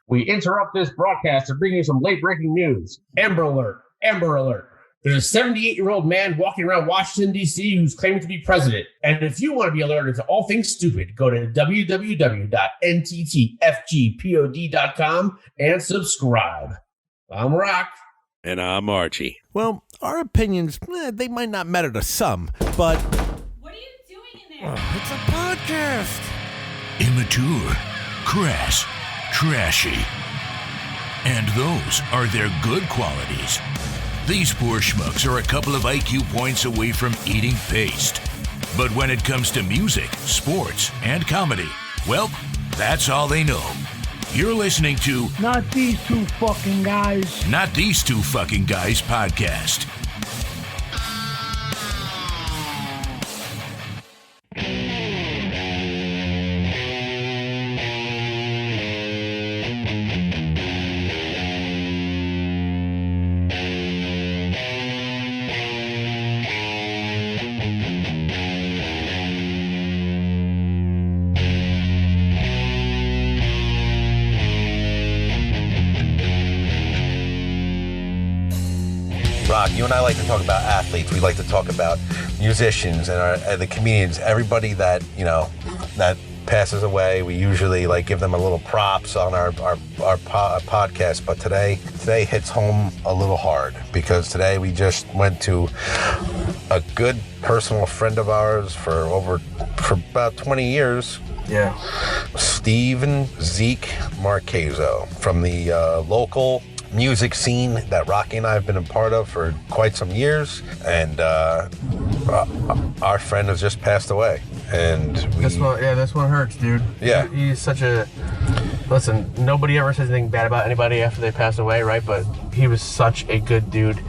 We interrupt this broadcast to bring you some late-breaking news. Amber Alert. Amber Alert. There's a 78-year-old man walking around Washington, D.C. who's claiming to be president. And if you want to be alerted to all things stupid, go to www.NTTFGPOD.com and subscribe. I'm Rock. And I'm Archie. Well, our opinions, they might not matter to some, but... What are you doing in there? It's a podcast. Immature, crass, trashy. And those are their good qualities. These poor schmucks are a couple of IQ points away from eating paste. But when it comes to music, sports, and comedy, well, that's all they know. You're listening to Not These Two Fucking Guys. Not These Two Fucking Guys podcast. You and I like to talk about athletes. We like to talk about musicians and the comedians. Everybody that that passes away, we usually give them a little props on our podcast. But today hits home a little hard because today we just went to a good personal friend of ours for about 20 years. Yeah, Zeke Marcazo from the local music scene that Rocky and I have been a part of for quite some years, and our friend has just passed away. And this one hurts, dude. Yeah, he's such a listen. Nobody ever says anything bad about anybody after they pass away, right? But he was such a good dude,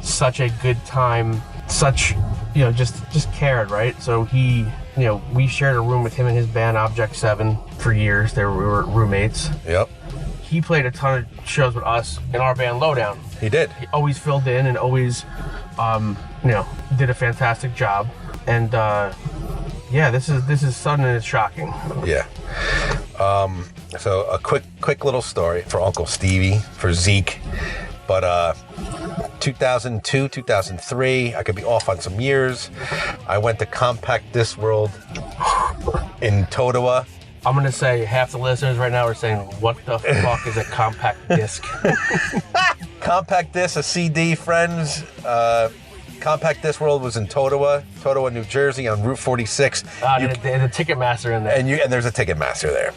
such a good time, such just cared, right? So he. We shared a room with him and his band Object 7 for years. We were roommates. Yep. He played a ton of shows with us in our band Lowdown. He did. He always filled in and always, did a fantastic job. And this is sudden and it's shocking. Yeah. So a quick little story for Uncle Stevie, for Zeke. But 2002, 2003, I could be off on some years. I went to Compact Disc World in Totowa. I'm going to say half the listeners right now are saying, what the fuck is a compact disc? Compact disc, a CD, friends. Compact Disc World was in Totowa, New Jersey on Route 46. There's a Ticketmaster in there. And there's a Ticketmaster there.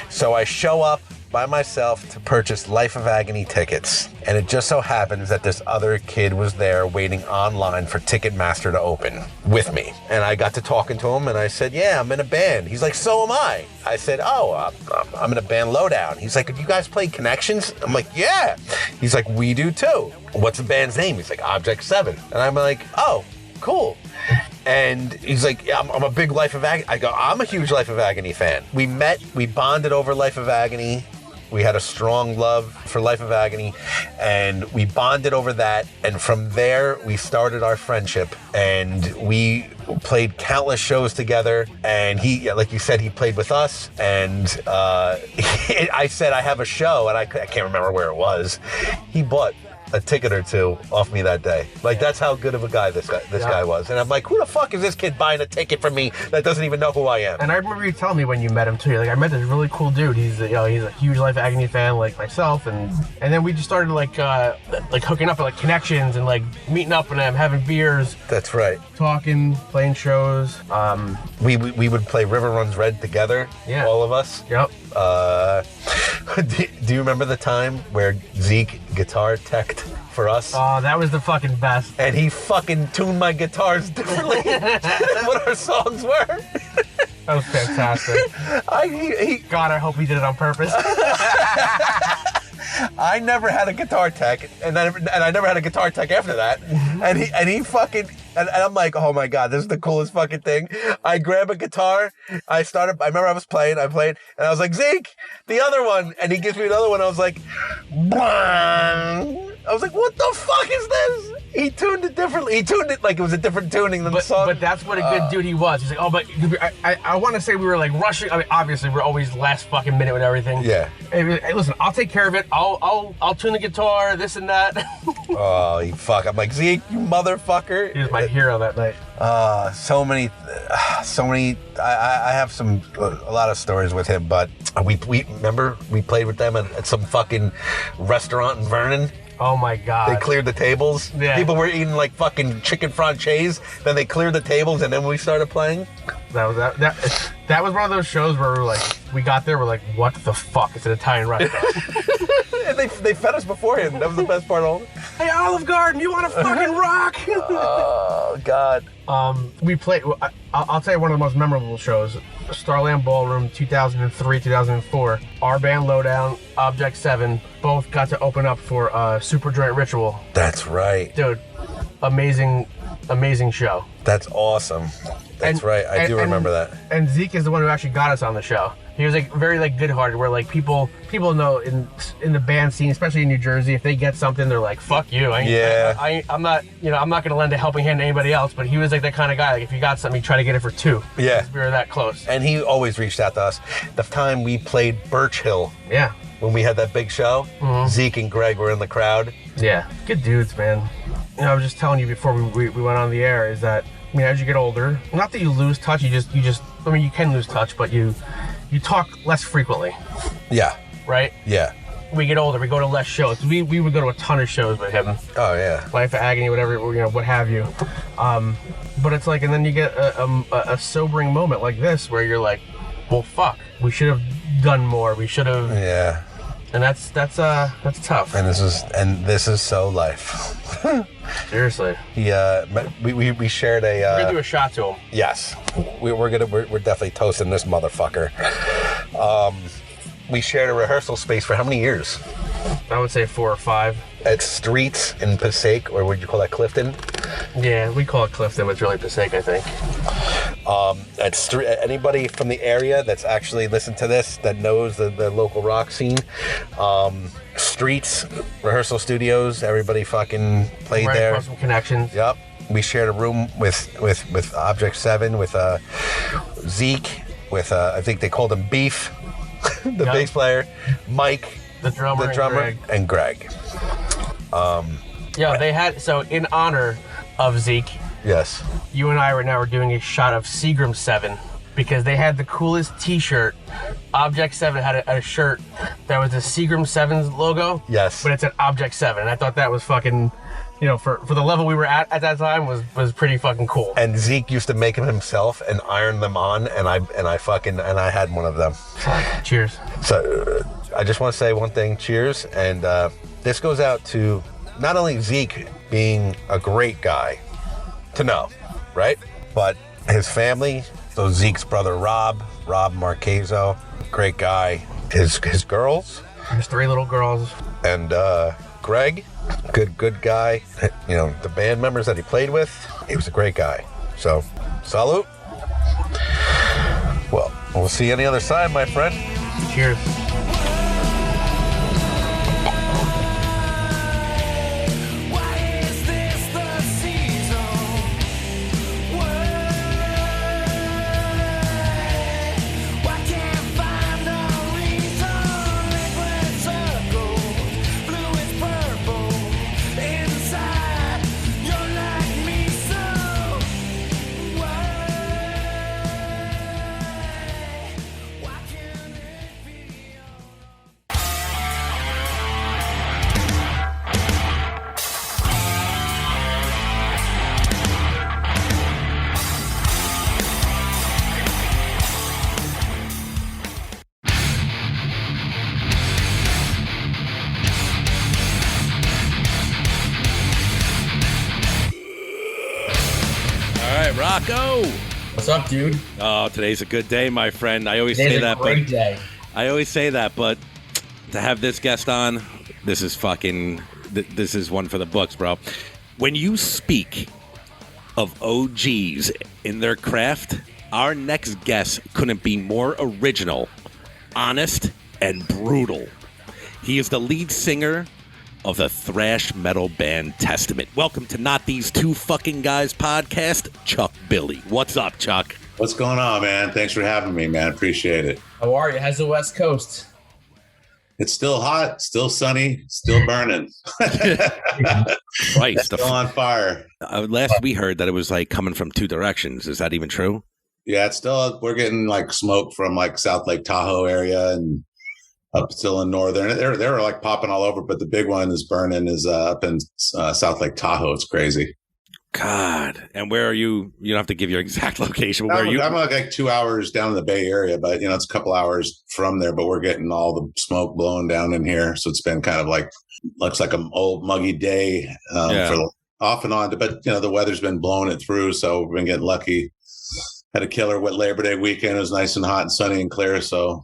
So I show up by myself to purchase Life of Agony tickets. And it just so happens that this other kid was there waiting online for Ticketmaster to open with me. And I got to talking to him and I said, yeah, I'm in a band. He's like, so am I. I said, I'm in a band Lowdown. He's like, you guys play Connections? I'm like, yeah. He's like, we do too. What's the band's name? He's like, Object 7. And I'm like, oh, cool. And he's like, yeah, I'm a big Life of Agony. I go, I'm a huge Life of Agony fan. We met, we bonded over Life of Agony. We had a strong love for Life of Agony, and we bonded over that. And from there, we started our friendship, and we played countless shows together. And he, like you said, he played with us. And I said, I have a show, and I can't remember where it was. He bought a ticket or two off me that day. That's how good of a guy this guy was. And I'm like, who the fuck is this kid buying a ticket from me that doesn't even know who I am? And I remember you telling me when you met him too. You're like, I met this really cool dude. He's a huge Life of Agony fan like myself. And then we just started hooking up at Connections and meeting up and having beers. That's right. Talking, playing shows. We would play River Runs Red together. Yeah. All of us. Yep. Do you remember the time where Zeke guitar teched for us? Oh, that was the fucking best. And he fucking tuned my guitars differently than what our songs were. That was fantastic. God, I hope he did it on purpose. I never had a guitar tech, and I never had a guitar tech after that. And he fucking, and I'm like, oh my God, this is the coolest fucking thing. I grab a guitar, I remember I played, and I was like, Zeke, the other one. And he gives me another one. I was like, bang. I was like, what the fuck is this? He tuned it differently. He tuned it like it was a different tuning than the song. But that's what a good dude he was. He's like, oh, but I want to say we were like rushing. I mean, obviously we're always last fucking minute with everything. Yeah. Hey, listen, I'll take care of it. I'll tune the guitar, this and that. Oh, you fuck. I'm like, Zeke, you motherfucker. He was my hero that night. So many. I have a lot of stories with him, but we remember we played with them at some fucking restaurant in Vernon. Oh my God. They cleared the tables. Yeah. People were eating like fucking chicken franchise. Then they cleared the tables, and then we started playing. That was one of those shows where we got there, we're like, what the fuck? It's an Italian restaurant. And they fed us beforehand. That was the best part of it. Hey, Olive Garden, you want to fucking rock? Oh God. We played. I'll tell you one of the most memorable shows. Starland Ballroom, 2003, 2004. Our band Lowdown, Object 7, both got to open up for Super Joint Ritual. That's right. Dude, amazing show. That's awesome. That's right. I do remember that. And Zeke is the one who actually got us on the show. He was like very like good-hearted, where like people know in the band scene, especially in New Jersey, if they get something, they're like, "Fuck you." I'm not gonna lend a helping hand to anybody else. But he was like that kind of guy. Like if you got something, you try to get it for two. Yeah. We were that close. And he always reached out to us. The time we played Birch Hill. Yeah. When we had that big show, Zeke and Greg were in the crowd. Yeah. Good dudes, man. I was just telling you before we went on the air is that as you get older, not that you lose touch, you just you can lose touch, but you talk less frequently. Yeah. Right? Yeah. We get older, we go to less shows. We would go to a ton of shows with him. Oh, yeah. Life of Agony, whatever, what have you. But it's like, and then you get a sobering moment like this where you're like, well, fuck, we should have done more. We should have. Yeah. And that's tough. And this is so life. Seriously. Yeah. We shared a. We're gonna do a shot to him. Yes. We're definitely toasting this motherfucker. We shared a rehearsal space for how many years? I would say 4 or 5. At Streets in Passaic, or would you call that Clifton? Yeah, we call it Clifton, but it's really Passaic, I think. Anybody from the area that's actually listened to this that knows the local rock scene, Streets, rehearsal studios, everybody fucking played there. Right, some connections. Yep. We shared a room with Object 7, with Zeke, with I think they called him Beef, the bass player, Mike, the drummer, and Greg. They had, so in honor of Zeke, yes, you and I were doing a shot of Seagram 7 because they had the coolest t-shirt. Object 7 had a shirt that was the Seagram 7's logo. Yes. But it's an Object 7. And I thought that was fucking, for the level we were at that time was pretty fucking cool. And Zeke used to make them himself and iron them on, and I had one of them. Cheers. So I just want to say one thing, cheers, and this goes out to not only Zeke being a great guy to know, right? But his family, so Zeke's brother Rob Marcazo, great guy. His girls. His 3 little girls. And Greg, good guy. The band members that he played with, he was a great guy. So, salute. Well, we'll see you on the other side, my friend. Cheers. Rocco! What's up, dude? Oh, today's a good day, my friend. I always say say that, great day. I always say that, but to have this guest on, this is one for the books, bro. When you speak of OGs in their craft, our next guest couldn't be more original, honest, and brutal. He is the lead singer of the thrash metal band Testament. Welcome to Not These Two Fucking Guys podcast, Chuck Billy. What's up, Chuck? What's going on, man? Thanks for having me, man. Appreciate it. How are you? How's the West Coast? It's still hot, still sunny, still burning. Christ, still on fire. Last we heard that it was like coming from two directions. Is that even true? Yeah, it's still, we're getting like smoke from like South Lake Tahoe area and up still in northern. They're like popping all over, but the big one is burning is up in South Lake Tahoe. It's crazy. God. And where are you? You don't have to give your exact location. Where are you? I'm like 2 hours down in the Bay Area, but it's a couple hours from there, but we're getting all the smoke blowing down in here. So it's been kind of like, looks like an old muggy day for off and on, but the weather's been blowing it through. So we've been getting lucky. Had a killer wet Labor Day weekend. It was nice and hot and sunny and clear. So,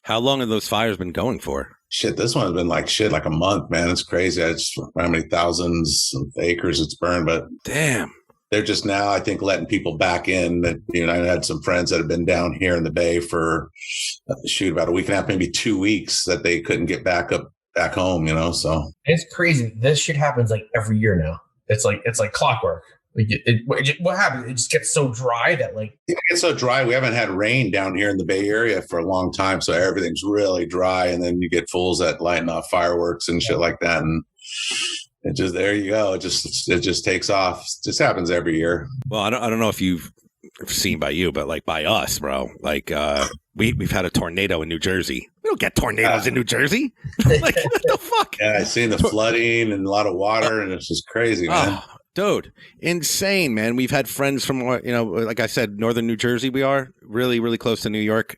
How long have those fires been going for? Shit, this one has been like a month, man. It's crazy. I just how many thousands of acres it's burned, but damn, they're just now, I think, letting people back in. That I had some friends that have been down here in the Bay for about a week and a half, maybe 2 weeks, that they couldn't get back home. So it's crazy. This shit happens like every year now. It's like clockwork. What happens? It just gets so dry that it gets so dry. We haven't had rain down here in the Bay Area for a long time, so everything's really dry. And then you get fools that lighten off fireworks and shit like that, and it just there you go. It just takes off. It just happens every year. Well, I don't know if you've seen by you, but like by us, bro. We've had a tornado in New Jersey. We don't get tornadoes in New Jersey. What the fuck? Yeah, I've seen the flooding and a lot of water, and it's just crazy, man. Dude, insane, man. We've had friends from, like I said, northern New Jersey. We are really, really close to New York.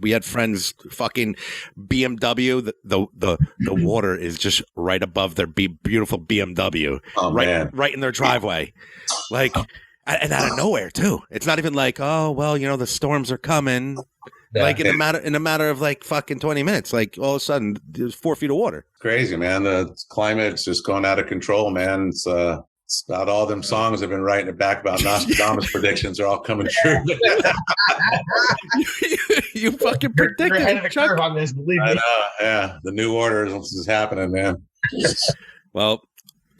We had friends, fucking BMW. The water is just right above their beautiful BMW. Oh, man. Right in their driveway. And out of nowhere too. It's not even like, oh, well, the storms are coming. Yeah. In a matter of fucking 20 minutes, all of a sudden there's 4 feet of water. Crazy, man. The climate's just going out of control, man. It's about all them songs I've been writing it back about Nostradamus predictions are all coming true. You fucking predicted. You're ahead of the curve on this, believe me. I know, yeah. The new order is happening, man. Well,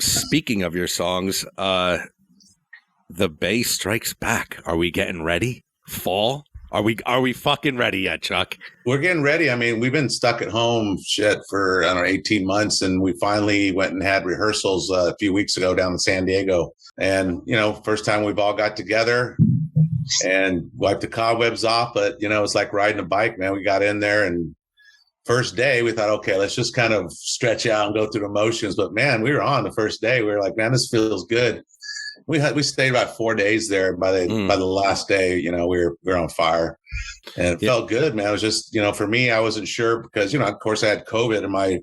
speaking of your songs, the Bay strikes back. Are we getting ready? Fall? Are we fucking ready yet, Chuck? We're getting ready. I mean, we've been stuck at home for 18 months, and we finally went and had rehearsals a few weeks ago down in San Diego. And first time we've all got together and wiped the cobwebs off. But it's like riding a bike, man. We got in there, and first day we thought, okay, let's just kind of stretch out and go through the motions. But man, we were on the first day. We were like, man, this feels good. We stayed about 4 days there. By the last day, we were on fire, and it felt good, man. It was just, for me, I wasn't sure because, of course I had COVID and I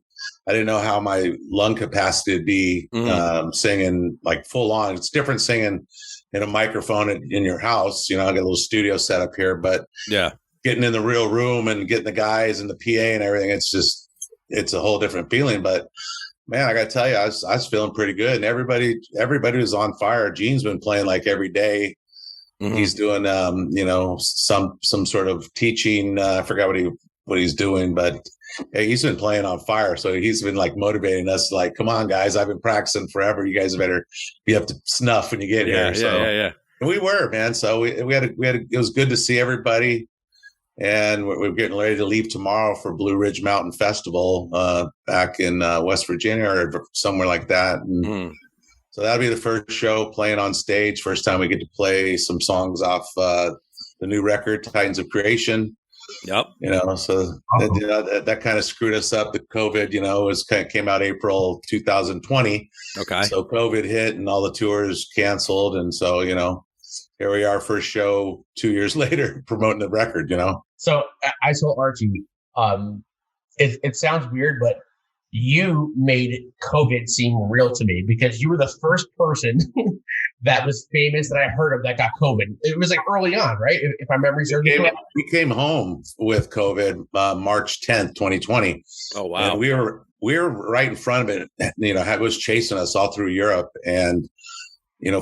didn't know how my lung capacity would be singing like full on. It's different singing in a microphone in your house. I got a little studio set up here, but getting in the real room and getting the guys and the PA and everything, it's a whole different feeling. But man, I got to tell you, I was feeling pretty good. And everybody was on fire. Gene's been playing like every day. Mm-hmm. He's doing, some sort of teaching. I forgot what he's doing, but he's been playing on fire. So he's been motivating us like, come on, guys, I've been practicing forever. You guys better be up to snuff when you get here. Yeah. And we were, man. So we had it was good to see everybody. And we're getting ready to leave tomorrow for Blue Ridge Mountain Festival back in West Virginia or somewhere like that. And so that'll be the first show playing on stage. First time we get to play some songs off the new record, Titans of Creation. Yep. So that kind of screwed us up. The COVID, came out April 2020. Okay. So COVID hit and all the tours canceled. And so, here we are, first show 2 years later, promoting the record, So I told Archie, it sounds weird, but you made COVID seem real to me because you were the first person that was famous that I heard of that got COVID. It was early on, right? If my memory serves me correct. We came home with COVID March 10th, 2020. Oh, wow. And we were right in front of it. It was chasing us all through Europe. And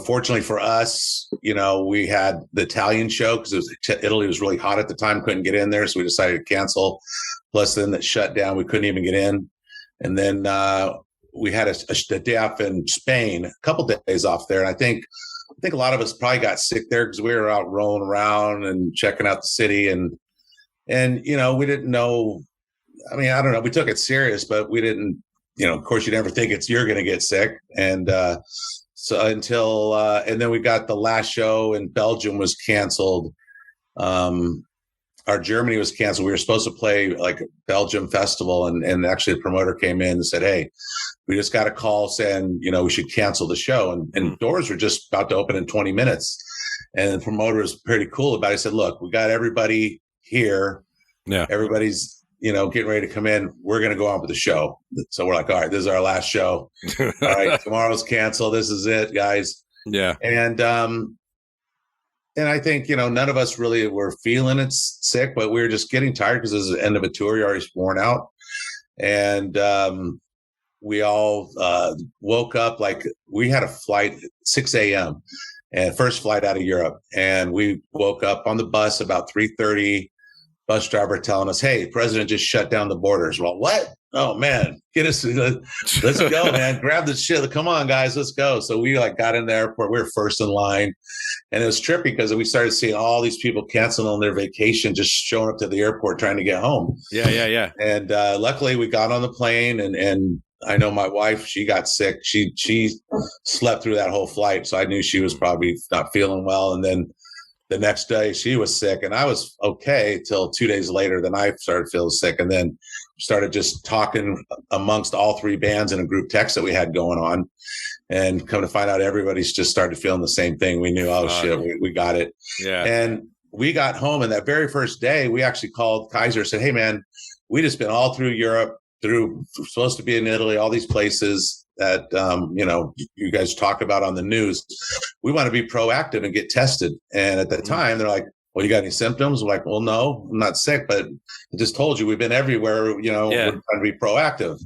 fortunately for us, we had the Italian show because Italy was really hot at the time, couldn't get in there. So we decided to cancel. Plus then that shut down, we couldn't even get in. And then we had a day off in Spain, a couple days off there. And I think a lot of us probably got sick there because we were out rolling around and checking out the city. And we didn't know. I mean, I don't know. We took it serious, but we didn't, of course, you never think you're going to get sick. And so until and then we got the last show in Belgium was canceled. Our Germany was canceled. We were supposed to play like a Belgium festival, and actually the promoter came in and said, "Hey, we just got a call saying, we should cancel the show." And doors were just about to open in 20 minutes. And the promoter was pretty cool about it. He said, "Look, we got everybody here. Yeah. Everybody's, getting ready to come in. We're going to go on with the show." So we're like, all right, this is our last show. All right, tomorrow's canceled. This is it, guys. Yeah. And I think, none of us really were feeling it sick, but we were just getting tired because this is the end of a tour. You're already worn out. And we all woke up like we had a flight at 6 a.m. and first flight out of Europe. And we woke up on the bus about 3:30. Bus driver telling us, "Hey, president just shut down the borders." Well, what? Oh man, let's go, man. Grab the shit. Come on, guys, let's go. So we got in the airport. We were first in line. And it was trippy because we started seeing all these people canceling their vacation, just showing up to the airport trying to get home. Yeah. And luckily we got on the plane, and I know my wife, she got sick. She slept through that whole flight. So I knew she was probably not feeling well. And then the next day she was sick, and I was okay till 2 days later. Then I started feeling sick, and then started just talking amongst all three bands in a group text that we had going on, and come to find out everybody's just started feeling the same thing. We knew, oh shit, we got it. Yeah. And we got home, and that very first day we actually called Kaiser and said, "Hey man, we just been all through Europe, supposed to be in Italy, all these places that you guys talk about on the news. We want to be proactive and get tested." And at the time they're like, "Well, you got any symptoms?" We're like, "Well, no, I'm not sick, but I just told you we've been everywhere, we're trying to be proactive."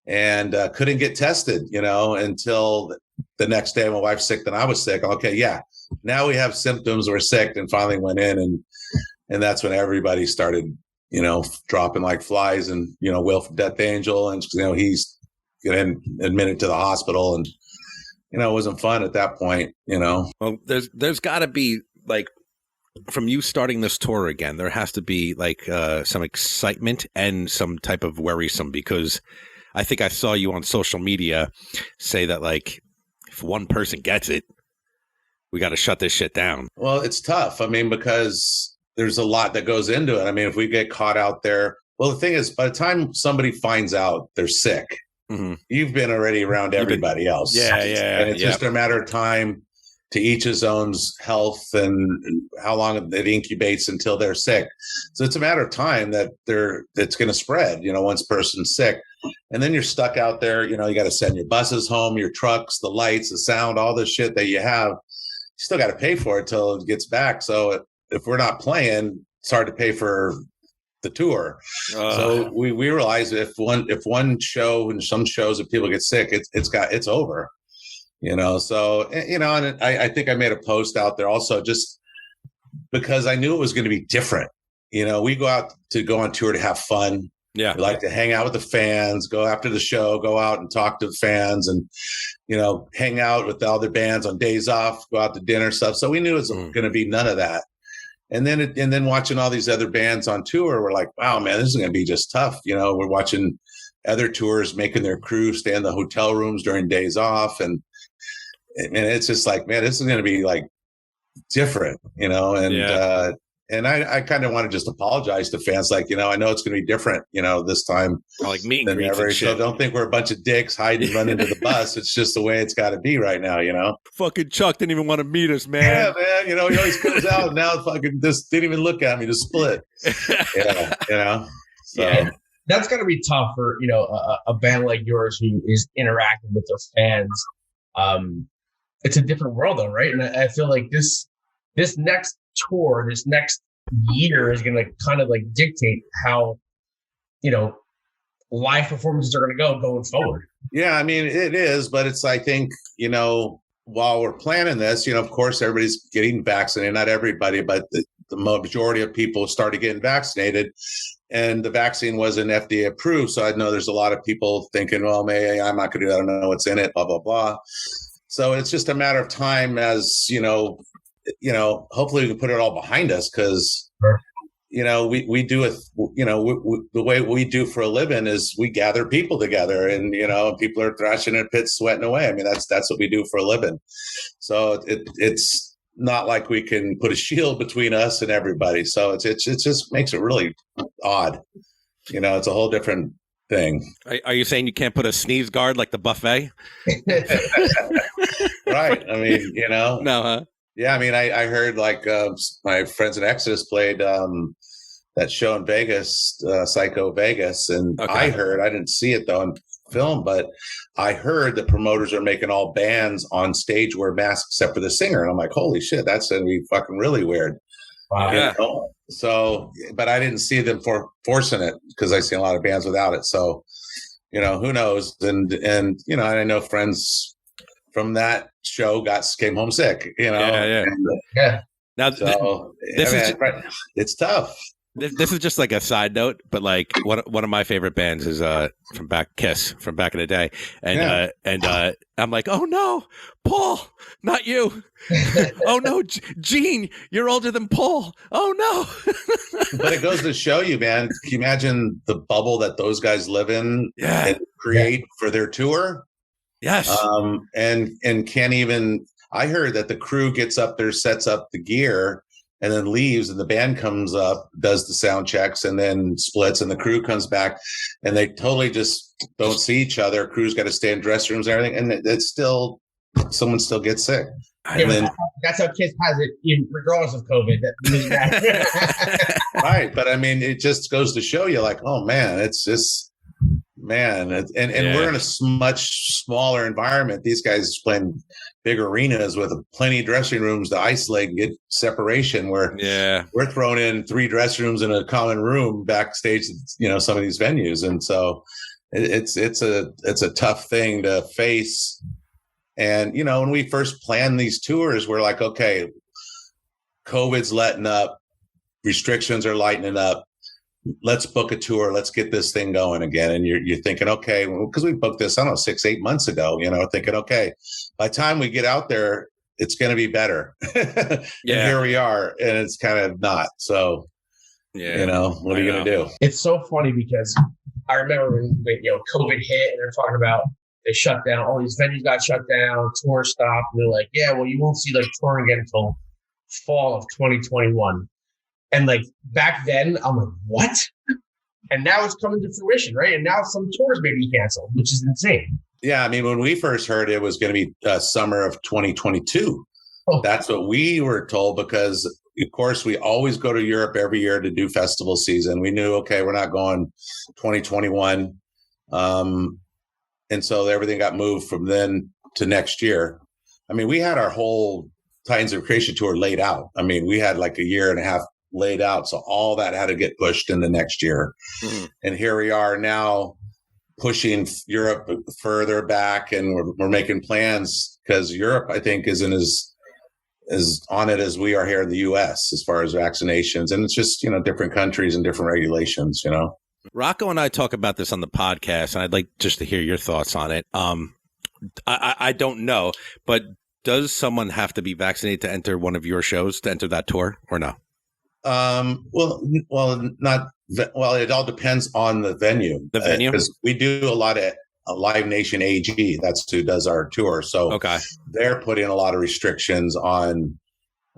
And couldn't get tested, until the next day. My wife's sick, then I was sick. Okay, yeah, now we have symptoms, we're sick, and finally went in, and that's when everybody started, dropping like flies. And Will from Death Angel, and he's getting admitted to the hospital, and it wasn't fun at that point. Well, there's got to be from you starting this tour again, there has to be some excitement and some type of worrisome, because I think I saw you on social media say that if one person gets it, we got to shut this shit down. Well, it's tough. I mean, because there's a lot that goes into it. I mean, if we get caught out there, well, the thing is, by the time somebody finds out they're sick, you've been already around everybody else. Yeah. And it's just a matter of time to each his own health and how long it incubates until they're sick. So it's a matter of time that it's going to spread, once a person's sick. And then you're stuck out there, you got to send your buses home, your trucks, the lights, the sound, all the shit that you have. You still got to pay for it till it gets back. So if we're not playing, it's hard to pay for the tour. So we realize if one show and some shows, if people get sick, it's over. So, and I think I made a post out there also just because I knew it was going to be different. We go out to go on tour to have fun. Yeah. We like to hang out with the fans, go after the show, go out and talk to the fans, and, hang out with the other bands on days off, go out to dinner stuff. So we knew it was going to be none of that. And then watching all these other bands on tour, we're like, wow, man, this is going to be just tough. We're watching other tours making their crew stay in the hotel rooms during days off. And it's just like, man, this is going to be different, and I kind of want to just apologize to fans. I know it's going to be different, this time. Meet and greets and shit. So don't think we're a bunch of dicks hiding and running to the bus. It's just the way it's got to be right now, Fucking Chuck didn't even want to meet us, man. Yeah, man. He always comes out and now fucking just didn't even look at me, just split. So. Yeah. That's got to be tough for, a band like yours who is interacting with their fans. It's a different world though, right? And I feel like this next tour, this next year is going to kind of dictate how, live performances are going to go going forward. Yeah, I mean, it is, but it's, I think, while we're planning this, of course, everybody's getting vaccinated, not everybody, but the majority of people started getting vaccinated. and the vaccine wasn't FDA approved. So I know there's a lot of people thinking, well, maybe I'm not going to do that. I don't know what's in it, blah, blah, blah. So it's just a matter of time as, hopefully we can put it all behind us because, we do it, the way we do for a living is we gather people together and, people are thrashing in pits, sweating away. I mean, that's what we do for a living. So it's not like we can put a shield between us and everybody. So it just makes it really odd. It's a whole different thing. Are you saying you can't put a sneeze guard like the buffet? Right. I mean, No, huh? Yeah, I mean, I heard like my friends in Exodus played that show in Vegas, Psycho Vegas, and Okay. I didn't see it though in film, but I heard the promoters are making all bands on stage wear masks except for the singer, and I'm like, holy shit, that's gonna be fucking really weird. Wow. Yeah. So, but I didn't see them forcing it because I see a lot of bands without it. So, who knows? And I know friends from that show came home sick, Yeah. And, Now, so it's tough. this is just like a side note, but like one of my favorite bands is Kiss from back in the day, and I'm like, oh no, Paul, not you. Oh no, Gene, you're older than Paul. Oh no. But it goes to show you, man. Can you imagine the bubble that those guys live in and create for their tour? Yes. And can't even. I heard that the crew gets up there, sets up the gear, and then leaves, and the band comes up, does the sound checks, and then splits, and the crew comes back, and they totally just don't see each other. Crew's got to stay in dressing rooms and everything, and it's still someone still gets sick. Yeah, then, that's how Kiss has it, regardless of COVID. Right, but I mean, it just goes to show you, like, oh man, it's just. Man, and we're in a much smaller environment. These guys playing big arenas with plenty of dressing rooms to isolate and get separation. Where we're thrown in 3 dressing rooms in a common room backstage. Some of these venues, and so it's a tough thing to face. And when we first planned these tours, we're like, okay, COVID's letting up, restrictions are lightening up. Let's book a tour. Let's get this thing going again. And you're thinking, okay, because we booked this, I don't know, 6-8 months ago, thinking, okay, by the time we get out there, it's going to be better. And here we are, and it's kind of not. So, what are you going to do? It's so funny because I remember when COVID hit and they're talking about they shut down, all these venues got shut down, tour stopped. And they're like, yeah, well, you won't see like touring again until fall of 2021. And like back then, I'm like, what? And now it's coming to fruition, right? And now some tours may be canceled, which is insane. Yeah, I mean, when we first heard it was going to be summer of 2022. Oh. That's what we were told because, of course, we always go to Europe every year to do festival season. We knew, okay, we're not going 2021. And so everything got moved from then to next year. I mean, we had our whole Titans of Creation tour laid out. I mean, we had like a year and a half laid out. So all that had to get pushed in the next year. Mm-hmm. And here we are now pushing Europe further back, and we're making plans because Europe, I think, isn't as on it as we are here in the U.S. as far as vaccinations. And it's just, different countries and different regulations, Rocco and I talk about this on the podcast, and I'd like just to hear your thoughts on it. I don't know, but does someone have to be vaccinated to enter one of your shows, to enter that tour, or no? Well, it all depends on the venue. The venue? Because we do a lot of Live Nation AG. That's who does our tour. So they're putting a lot of restrictions on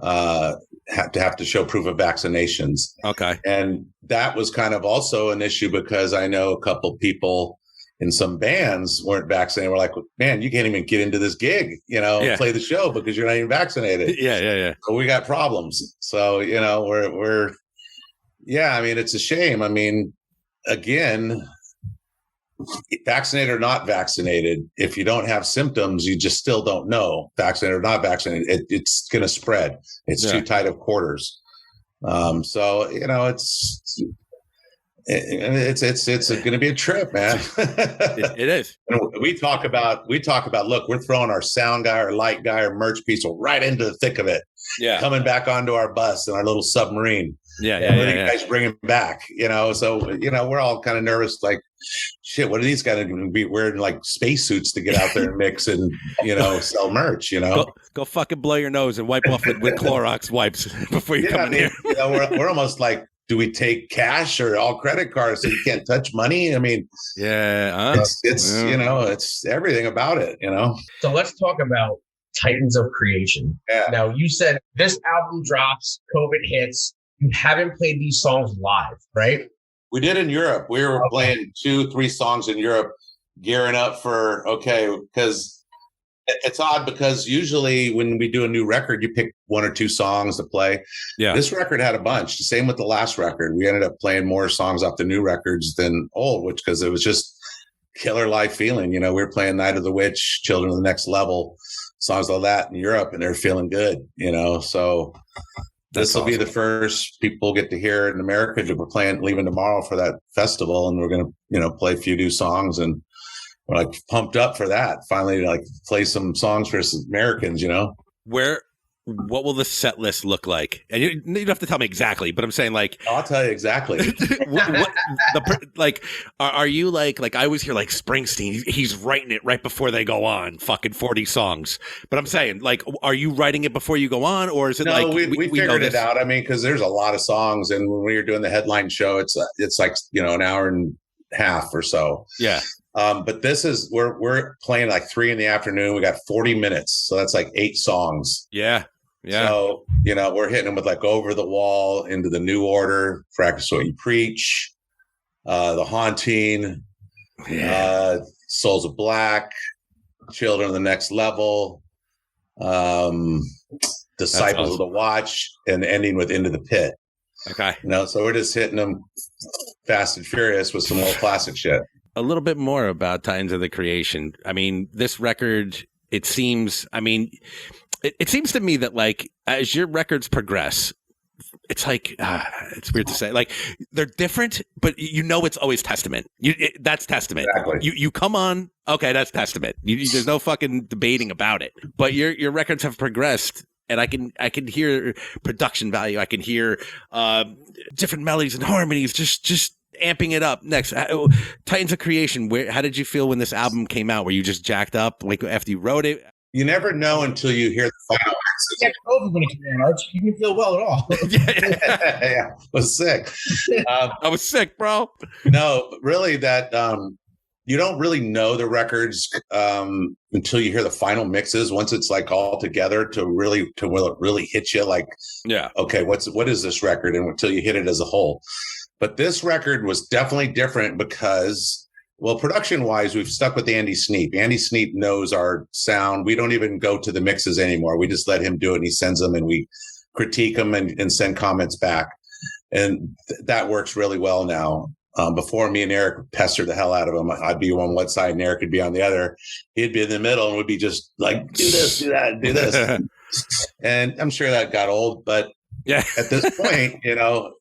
have to show proof of vaccinations. Okay. And that was kind of also an issue because I know a couple people in some bands weren't vaccinated. We're like, man, you can't even get into this gig, play the show because you're not even vaccinated. Yeah. So we got problems. So, we're I mean, it's a shame. I mean, again, vaccinated or not vaccinated, if you don't have symptoms, you just still don't know, vaccinated or not vaccinated, it's going to spread. It's too tight of quarters. So, it's going to be a trip, man. It is. We talk about, look, we're throwing our sound guy, our light guy, our merch piece right into the thick of it. Yeah. Coming back onto our bus and our little submarine. Yeah. What are you guys bringing back? So we're all kind of nervous. Like, shit, what are these guys going to be wearing like spacesuits to get out there and mix and sell merch? Go fucking blow your nose and wipe off with Clorox wipes before you come in here. We're almost like, do we take cash or all credit cards so you can't touch money? I mean, it's everything about it. So let's talk about Titans of Creation. Yeah. Now, you said this album drops, COVID hits. You haven't played these songs live, right? We did in Europe. We were playing 2-3 songs in Europe, gearing up for, because it's odd because usually when we do a new record, you pick 1 or 2 songs to play. Yeah. This record had a bunch. The same with the last record. We ended up playing more songs off the new records than old, because it was just killer live feeling. We were playing Night of the Witch, Children of the Next Level, songs like that in Europe, and they're feeling good, So this will be the first people get to hear it in America. We're leaving tomorrow for that festival, and we're going to, play a few new songs, and we're like pumped up for that. Finally, like play some songs for Americans, What will the set list look like? And you don't have to tell me exactly, but I'm saying like I'll tell you exactly. Are you like I always hear like Springsteen? He's writing it right before they go on, fucking 40 songs. But I'm saying like, are you writing it before you go on, or is it we figured it out? I mean, because there's a lot of songs, and when we were doing the headline show, it's like an hour and a half or so. Yeah. But this is we're playing like 3 p.m. We got 40 minutes, so that's like 8 songs. Yeah. Yeah. So, we're hitting them with like Over the Wall, Into the New Order, Practice What You Preach, The Haunting, Souls of Black, Children of the Next Level, Disciples of the Watch, and ending with Into the Pit. Okay. So we're just hitting them fast and furious with some old classic shit. A little bit more about Titans of the Creation. I mean, this record, it seems to me that like as your records progress, it's like it's weird to say, like they're different, but it's always Testament. That's Testament. Exactly. You come on, okay, that's Testament. There's no fucking debating about it. But your records have progressed, and I can hear production value. I can hear different melodies and harmonies. Just amping it up. Next, Titans of Creation. How did you feel when this album came out? Were you just jacked up like after you wrote it? You never know until you hear the final Yeah, COVID when it came out, you didn't feel well at all. Yeah, I was sick. I was sick, bro. No, really, that you don't really know the records until you hear the final mixes. Once it's like all together to will it really hit you? Like, yeah, okay, what is this record? And until you hit it as a whole. But this record was definitely different because, well, production-wise, we've stuck with Andy Sneap. Andy Sneap knows our sound. We don't even go to the mixes anymore. We just let him do it, and he sends them, and we critique them and send comments back. And that works really well now. Before, me and Eric would pester the hell out of him. I'd be on one side, and Eric would be on the other. He'd be in the middle, and would be just like, do this, do that, do this. And I'm sure that got old, but yeah, at this point,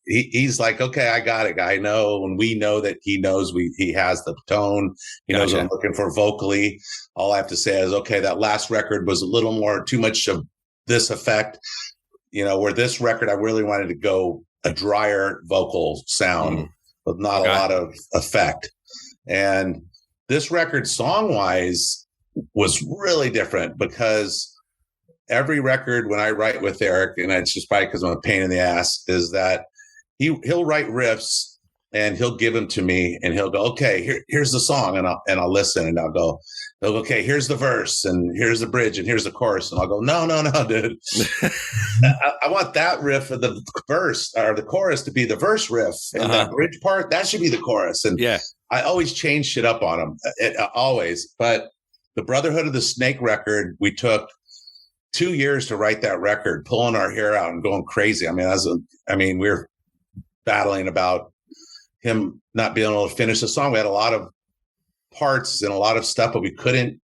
he's like, okay, I got it. I know, and we know that he knows he has the tone. He knows what I'm looking for vocally. All I have to say is, okay, that last record was a little more too much of this effect. Where this record, I really wanted to go a drier vocal sound with not a lot of effect. And this record, song wise, was really different because every record when I write with Eric, and it's just probably because I'm a pain in the ass, is that he'll write riffs and he'll give them to me and he'll go, okay, here's the song, and I'll listen, and he'll go, okay, here's the verse and here's the bridge and here's the chorus, and I'll go, no, dude, I want that riff of the verse or the chorus to be the verse riff, and the bridge part that should be the chorus, and I always change shit up on him, always. But the Brotherhood of the Snake record, we took 2 years to write that record, pulling our hair out and going crazy. I mean, we were battling about him not being able to finish the song. We had a lot of parts and a lot of stuff, but we couldn't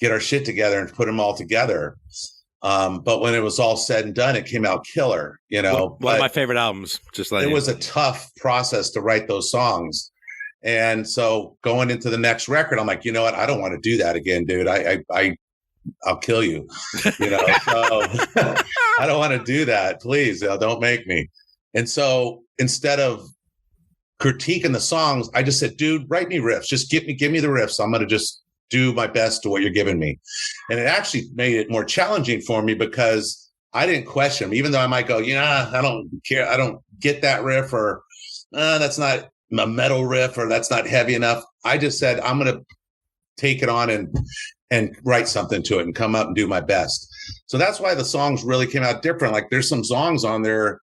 get our shit together and put them all together. But when it was all said and done, it came out killer. One of my favorite albums. Just like it was a tough process to write those songs. And so going into the next record, I'm like, you know what? I don't want to do that again, dude. I'll kill you, So I don't want to do that. Please, don't make me. And so instead of critiquing the songs, I just said, dude, write me riffs. Just give me the riffs. I'm going to just do my best to what you're giving me. And it actually made it more challenging for me because I didn't question them, even though I might go, I don't care. I don't get that riff, or that's not a metal riff, or that's not heavy enough. I just said, I'm going to take it on and write something to it and come up and do my best. So that's why the songs really came out different. Like there's some songs on there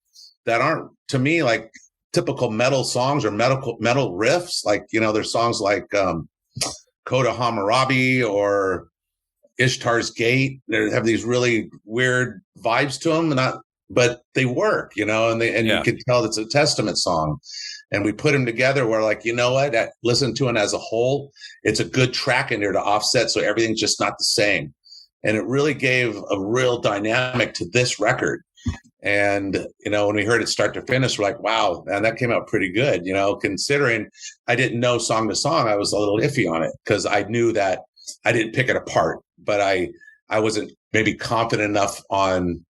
that aren't, to me, like typical metal songs or metal riffs. Like, there's songs like Coda Hammurabi or Ishtar's Gate. They have these really weird vibes to them, but they work, and you can tell it's a Testament song. And we put them together. We're like, you know what? Listen to it as a whole. It's a good track in there to offset, so everything's just not the same. And it really gave a real dynamic to this record. And, when we heard it start to finish, we're like, wow, man, that came out pretty good. Considering I didn't know song to song, I was a little iffy on it because I knew that I didn't pick it apart, but I wasn't maybe confident enough on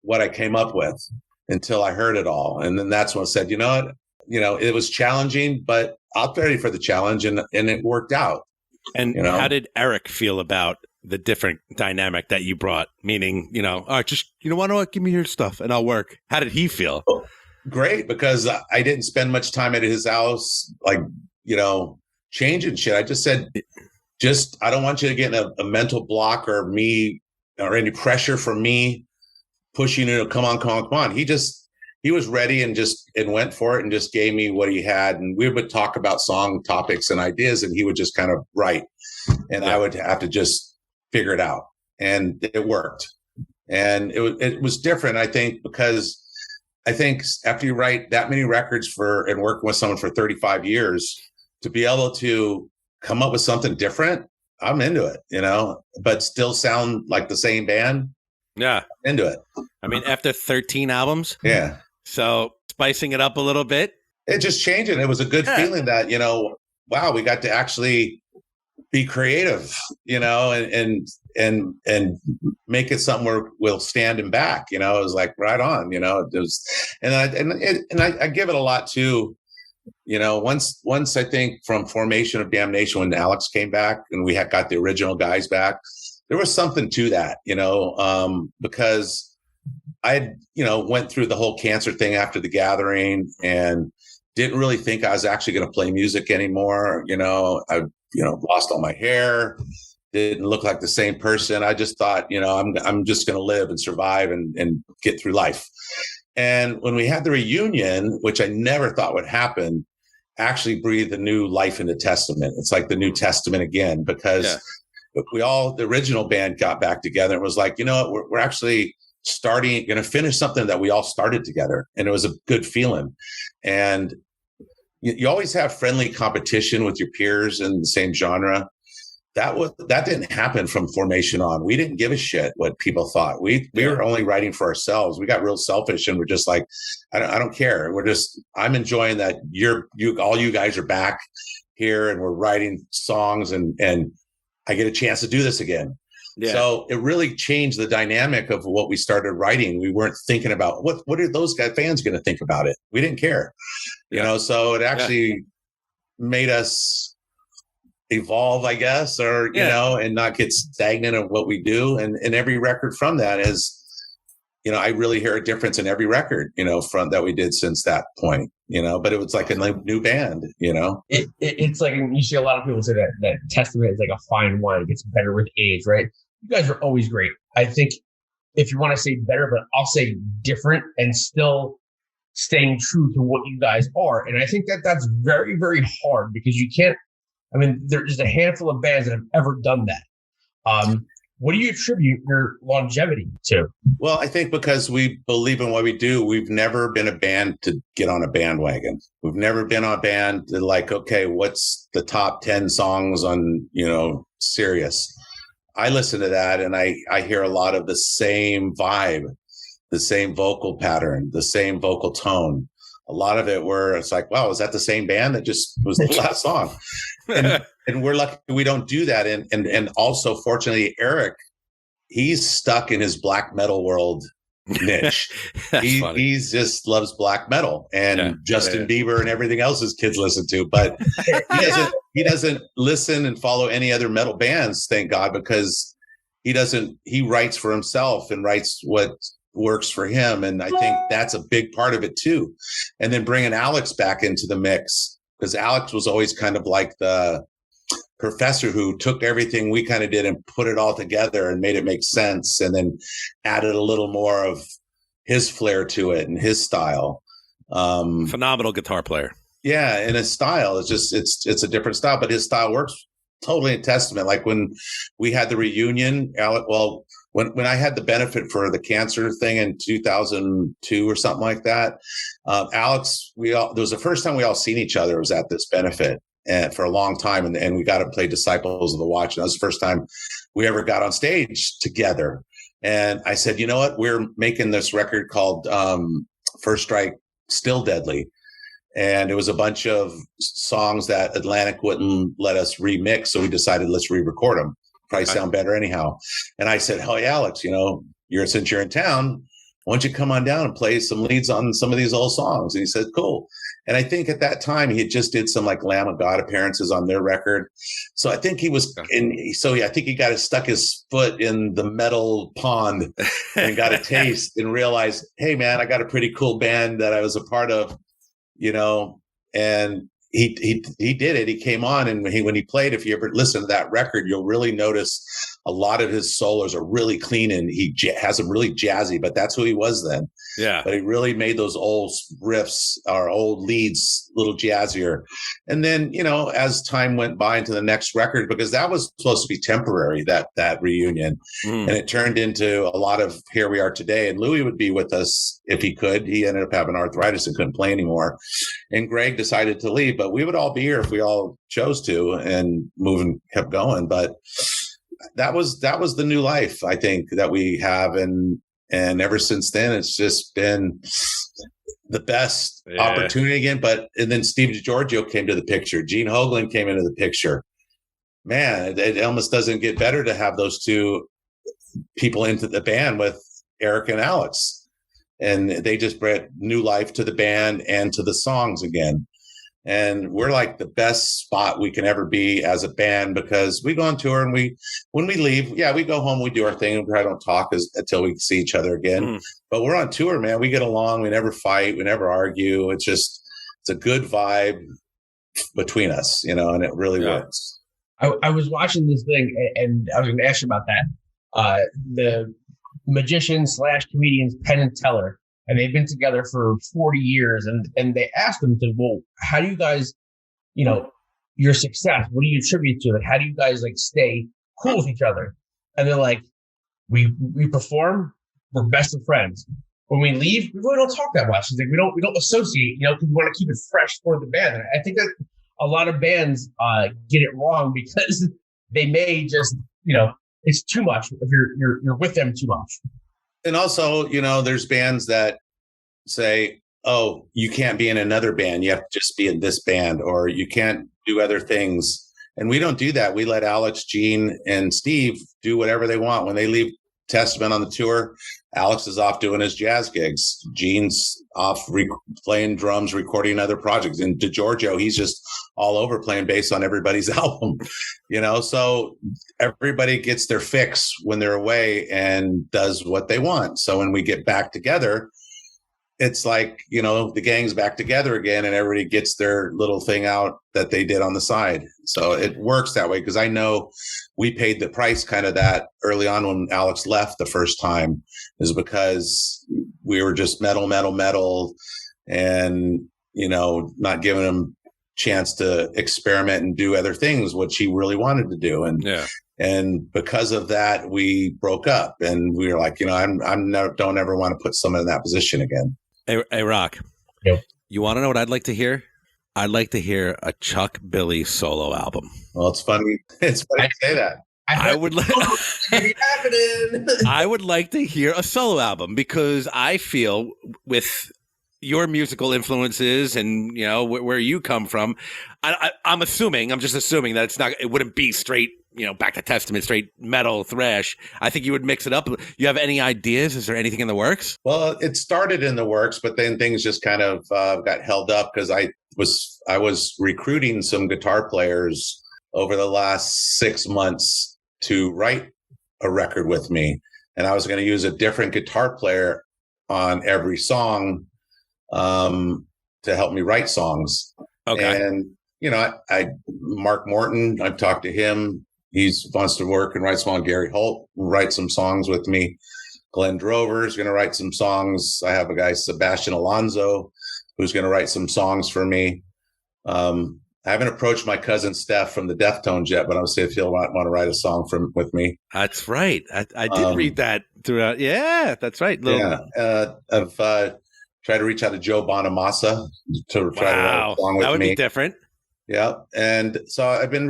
what I came up with until I heard it all. And then that's when I said, you know what? It was challenging, but I'm ready for the challenge, and it worked out. And how did Eric feel about the different dynamic that you brought? Meaning, all right, just, why don't give me your stuff and I'll work. How did he feel? Great, because I didn't spend much time at his house, like, changing shit. I just said, I don't want you to get in a mental block or any pressure from me pushing you to come on. He was ready and went for it and just gave me what he had. And we would talk about song topics and ideas, and he would just kind of write. And I would have to just figure it out. And it worked. And it was different, I think, because I think after you write that many records and working with someone for 35 years, to be able to come up with something different, I'm into it, but still sound like the same band. Yeah. I'm into it. I mean, after 13 albums. Yeah. So spicing it up a little bit. It just changed it. It was a good feeling that, wow, we got to actually be creative, and make it something where we'll stand him back. It was like right on, it was, and I give it a lot too. Once I think from formation of Damnation, when Alex came back and we got the original guys back, there was something to that, because I went through the whole cancer thing after the Gathering and didn't really think I was actually going to play music anymore. I lost all my hair, didn't look like the same person. I just thought, I'm just going to live and survive and get through life. And when we had the reunion, which I never thought would happen, actually breathed a new life into Testament. It's like the New Testament again, because the original band got back together and was like, we're actually going to finish something that we all started together. And it was a good feeling. And you always have friendly competition with your peers in the same genre. That didn't happen from formation on. We didn't give a shit what people thought. We were only writing for ourselves. We got real selfish, and we're just like, I don't care. I'm enjoying that all you guys are back here, and we're writing songs, and I get a chance to do this again. Yeah. So it really changed the dynamic of what we started writing. We weren't thinking about what are those fans going to think about it. We didn't care, so it actually made us evolve, I guess, or, and not get stagnant of what we do. And every record from that is, I really hear a difference in every record, from that we did since that point, but it was like a new band, It's like, you see a lot of people say that Testament is like a fine wine. It gets better with age, right? You guys are always great. I think if you want to say better, but I'll say different and still staying true to what you guys are. And I think that's very, very hard because you can't, there's just a handful of bands that have ever done that. What do you attribute your longevity to? Well, I think because we believe in what we do, we've never been a band to get on a bandwagon. We've never been a band to like, okay, what's the top 10 songs on, Sirius? I listen to that and I hear a lot of the same vibe, the same vocal pattern, the same vocal tone. A lot of it where it's like, wow, is that the same band that just was the last song? And we're lucky we don't do that. And also, fortunately, Eric, he's stuck in his black metal world niche. That's funny. He's just loves black metal and Justin Bieber and everything else his kids listen to. But he doesn't listen and follow any other metal bands, thank God, because he writes for himself and writes what works for him. And I think that's a big part of it too. And then bringing Alex back into the mix, because Alex was always kind of like the professor who took everything we kind of did and put it all together and made it make sense, and then added a little more of his flair to it and his style. Phenomenal guitar player. Yeah, and his style is just it's a different style, but his style works totally in testament. Like when we had the reunion, when I had the benefit for the cancer thing in 2002 or something like that, Alex, it was the first time we all seen each other was at this benefit. And for a long time, and we got to play Disciples of the Watch. And that was the first time we ever got on stage together. And I said, you know what? We're making this record called First Strike, Still Deadly. And it was a bunch of songs that Atlantic wouldn't let us remix. So we decided, let's re-record them. Probably sound better anyhow. And I said, hey, Alex, since you're in town, why don't you come on down and play some leads on some of these old songs? And he said, cool. And I think at that time he had just did some like Lamb of God appearances on their record. So I think he was I think he stuck his foot in the metal pond and got a taste and realized, hey man, I got a pretty cool band that I was a part of, and he did it. He came on, and when he played, if you ever listen to that record, you'll really notice a lot of his solos are really clean, and he has them really jazzy, but that's who he was then. Yeah. But he really made those old riffs or old leads a little jazzier. And then, as time went by into the next record, because that was supposed to be temporary, that reunion. And it turned into a lot of Here We Are Today. And Louis would be with us if he could. He ended up having arthritis and couldn't play anymore. And Greg decided to leave, but we would all be here if we all chose to, and moving kept going. But that was the new life, I think, that we have. And ever since then, it's just been the best opportunity again. And then Steve DiGiorgio came to the picture. Gene Hoglan came into the picture. Man, it almost doesn't get better to have those two people into the band with Eric and Alex. And they just brought new life to the band and to the songs again. And we're like the best spot we can ever be as a band, because we go on tour and when we leave, we go home, we do our thing, and we don't talk until we see each other again. But we're on tour, man. We get along. We never fight. We never argue. It's a good vibe between us, and it really works. I was watching this thing, and I was going to ask you about that. The magician / comedians Penn and Teller. And they've been together for 40 years. And they asked them, well, how do you guys, your success, what do you attribute to it? How do you guys stay cool with each other? And they're like, we perform, we're best of friends. When we leave, we really don't talk that much. It's like we don't associate, because we want to keep it fresh for the band. And I think that a lot of bands get it wrong, because they may just, it's too much if you're with them too much. And also, there's bands that say, oh, you can't be in another band. You have to just be in this band, or you can't do other things. And we don't do that. We let Alex, Gene, and Steve do whatever they want. When they leave Testament on the tour, Alex is off doing his jazz gigs. Gene's off playing drums, recording other projects. And DiGiorgio, he's just all over playing bass on everybody's album, so everybody gets their fix when they're away and does what they want. So when we get back together, it's like, the gang's back together again, and everybody gets their little thing out that they did on the side. So it works that way, because I know we paid the price kind of that early on when Alex left the first time, is because we were just metal, and, not giving him chance to experiment and do other things, which he really wanted to do. And because of that, we broke up, and we were like, don't ever want to put someone in that position again. Hey, Rock. Yep. You want to know what I'd like to hear? I'd like to hear a Chuck Billy solo album. Well, it's funny. It's funny to say that. I would like to hear a solo album, because I feel with your musical influences and where you come from, I'm just assuming that it wouldn't be straight back to Testament, straight metal, thrash. I think you would mix it up. You have any ideas? Is there anything in the works? Well, it started in the works, but then things just kind of got held up because I was recruiting some guitar players over the last 6 months to write a record with me. And I was going to use a different guitar player on every song to help me write songs. Okay. And, Mark Morton, I've talked to him. He wants to work and write songs. Gary Holt will write some songs with me. Glenn Drover is going to write some songs. I have a guy, Sebastian Alonso, who's going to write some songs for me. I haven't approached my cousin Steph from the Deftones yet, but I'm see if he'll want to write a song with me. That's right. I did read that throughout. Yeah, that's right. I've tried to reach out to Joe Bonamassa to try to write a song with me. That would be different. Yeah. And so I've been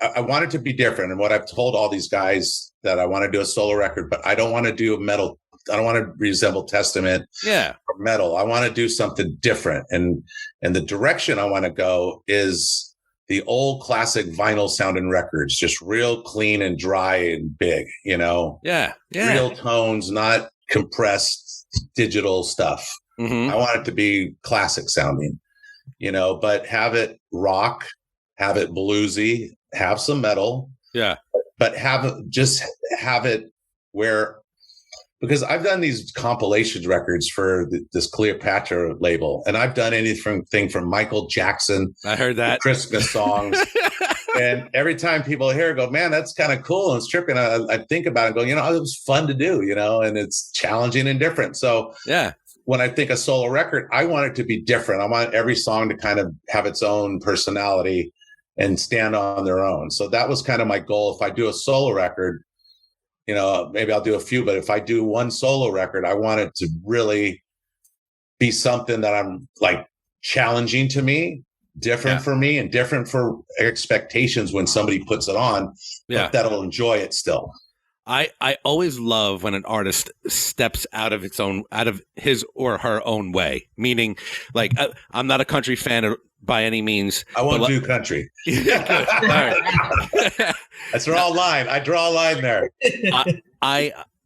I wanted to be different. And what I've told all these guys that I want to do a solo record, but I don't want to do metal. I don't want to resemble Testament or metal. I want to do something different. And the direction I want to go is the old classic vinyl sounding records, just real clean and dry and big, Yeah. Real tones, not compressed digital stuff. Mm-hmm. I want it to be classic sounding, but have it rock, have it bluesy, have some metal. Yeah. But have it where, because I've done these compilations records for this Cleopatra label, and I've done anything from Michael Jackson. I heard that. Christmas songs. And every time people hear it, go, man, that's kind of cool. And it's tripping. I think about it and go, it was fun to do, and it's challenging and different. So yeah, when I think a solo record, I want it to be different. I want every song to kind of have its own personality and stand on their own. So that was kind of my goal. If I do a solo record, maybe I'll do a few, but if I do one solo record, I want it to really be something that I'm like challenging to me, different for me, and different for expectations when somebody puts it on, but that'll enjoy it still. I always love when an artist steps out of his or her own way, meaning like I'm not a country fan by any means. I won't do country. All right. That's a line. I draw a line there.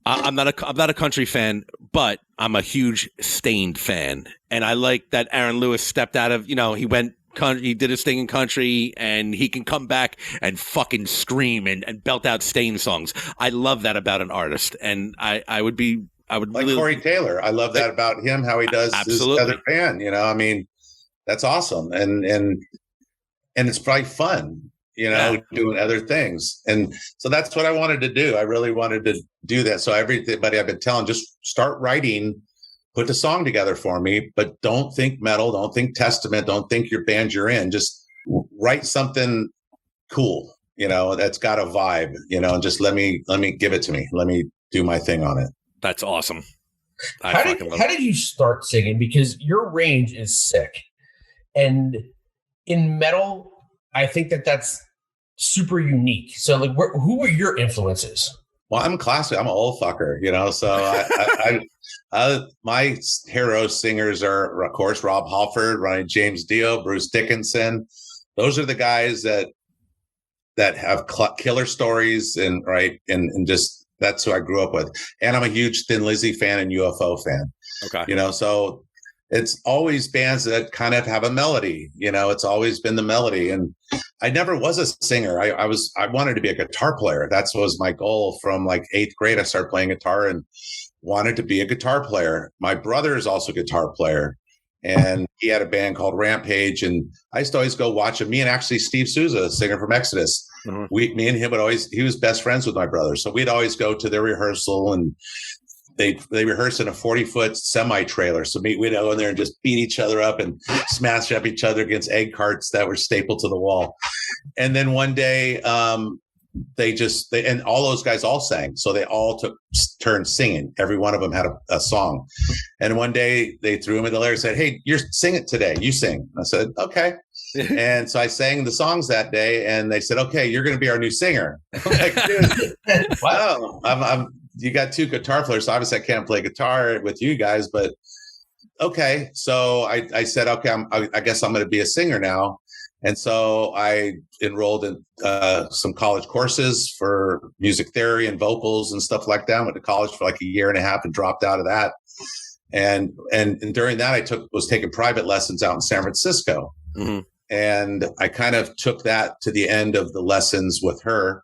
I'm not a country fan, but I'm a huge Stained fan, and I like that Aaron Lewis stepped out of he did his thing in country, and he can come back and fucking scream and belt out Stained songs. I love that about an artist, and I would like really, Corey Taylor. I love that about him, how he does his other band. That's awesome, and it's probably fun, doing other things. And so that's what I wanted to do. I really wanted to do that. So everybody I've been telling, just start writing, put the song together for me, but don't think metal, don't think Testament, don't think your band you're in. Just write something cool, that's got a vibe, and just let me give it to me. Let me do my thing on it. That's awesome. How did you start singing? Because your range is sick. And in metal, I think that's super unique. So like, who were your influences? Well, I'm classic. I'm an old fucker, so my hero singers are, of course, Rob Halford, Ronnie James Dio, Bruce Dickinson. Those are the guys that have killer stories and just that's who I grew up with. And I'm a huge Thin Lizzy fan and UFO fan. Okay. So it's always bands that kind of have a melody, it's always been the melody. And I never was a singer. I wanted to be a guitar player. That was my goal from like 8th grade. I started playing guitar and wanted to be a guitar player. My brother is also a guitar player, and he had a band called Rampage. And I used to always go watch him. Me and actually Steve Souza, singer from Exodus. Mm-hmm. Me and him he was best friends with my brother. So we'd always go to their rehearsal, and they rehearsed in a 40-foot semi-trailer. So we'd go in there and just beat each other up and smash up each other against egg carts that were stapled to the wall. And then one day, and all those guys all sang. So they all took turns singing. Every one of them had a song. And one day they threw him in the lyrics and said, "Hey, you're singing today. You sing." I said, "Okay." And so I sang the songs that day, and they said, "Okay, you're going to be our new singer." I'm like, dude, wow. You got 2 guitar players. So obviously I can't play guitar with you guys, but okay. So I said, okay, I guess I'm going to be a singer now. And so I enrolled in some college courses for music theory and vocals and stuff like that. Went to college for like a year and a half and dropped out of that. And during that, I was taking private lessons out in San Francisco. Mm-hmm. And I kind of took that to the end of the lessons with her,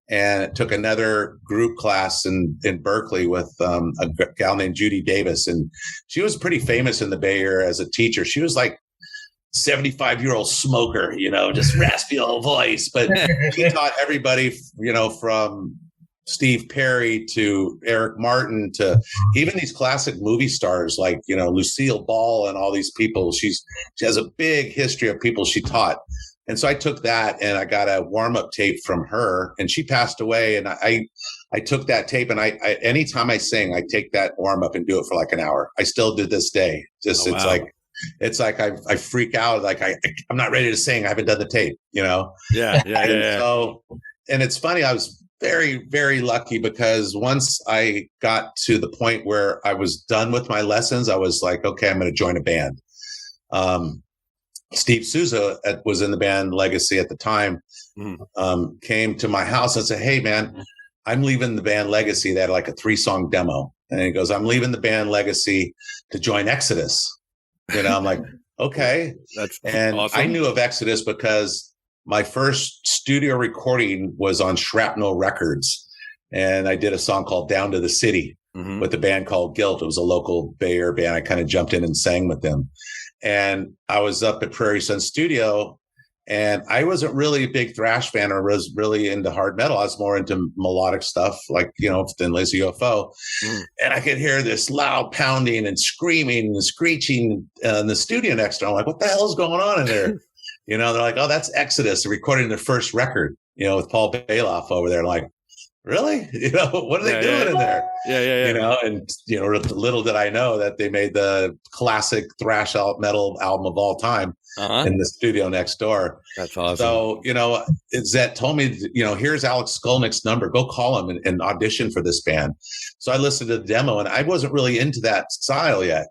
and took another group class in Berkeley with a gal named Judy Davis. And she was pretty famous in the Bay Area as a teacher. She was like 75-year-old smoker, just raspy old voice. But she taught everybody, from Steve Perry to Eric Martin to even these classic movie stars like, Lucille Ball and all these people. She has a big history of people she taught. And so I took that and I got a warm-up tape from her, and she passed away. And I took that tape, and I anytime I sing, I take that warm-up and do it for like an hour. I still do this day. Just it's like I freak out. Like I'm not ready to sing. I haven't done the tape, Yeah. So, and it's funny. I was very, very lucky because once I got to the point where I was done with my lessons, I was like, okay, I'm going to join a band. Steve Souza was in the band Legacy at the time, came to my house and said, hey, man, I'm leaving the band Legacy. They had like a 3-song demo. And he goes, I'm leaving the band Legacy to join Exodus. I'm like, okay. That's and awesome. I knew of Exodus because my first studio recording was on Shrapnel Records. And I did a song called Down to the City with a band called Guilt. It was a local Bay Area band. I kind of jumped in and sang with them. And I was up at Prairie Sun Studio, and I wasn't really a big thrash fan or was really into hard metal. I was more into melodic stuff like, Thin Lizzy UFO. And I could hear this loud pounding and screaming and screeching in the studio next door. I'm like, what the hell is going on in there? They're like, oh, that's Exodus. They're recording their first record, with Paul Bailoff over there. Like, really? What are they doing in there? Yeah. And little did I know that they made the classic thrash metal album of all time in the studio next door. That's awesome. So, Zet told me, here's Alex Skolnick's number. Go call him and audition for this band. So I listened to the demo, and I wasn't really into that style yet,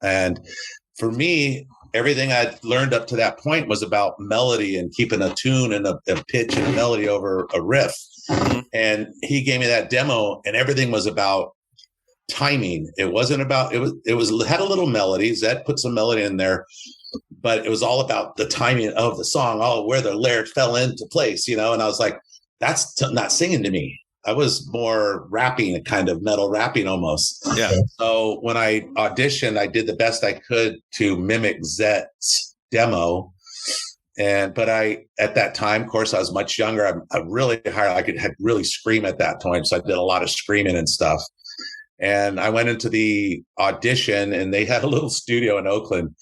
and for me, everything I'd learned up to that point was about melody and keeping a tune and a pitch and a melody over a riff. And he gave me that demo, and everything was about timing. It wasn't about, it had a little melody. Zed put some melody in there, but it was all about the timing of the song, where the lyrics fell into place, and I was like, that's not singing to me. I was more rapping, kind of metal rapping almost. Yeah. So when I auditioned, I did the best I could to mimic Zet's demo. But at that time, of course, I was much younger. I'm really high. I could really scream at that point. So I did a lot of screaming and stuff. And I went into the audition, and they had a little studio in Oakland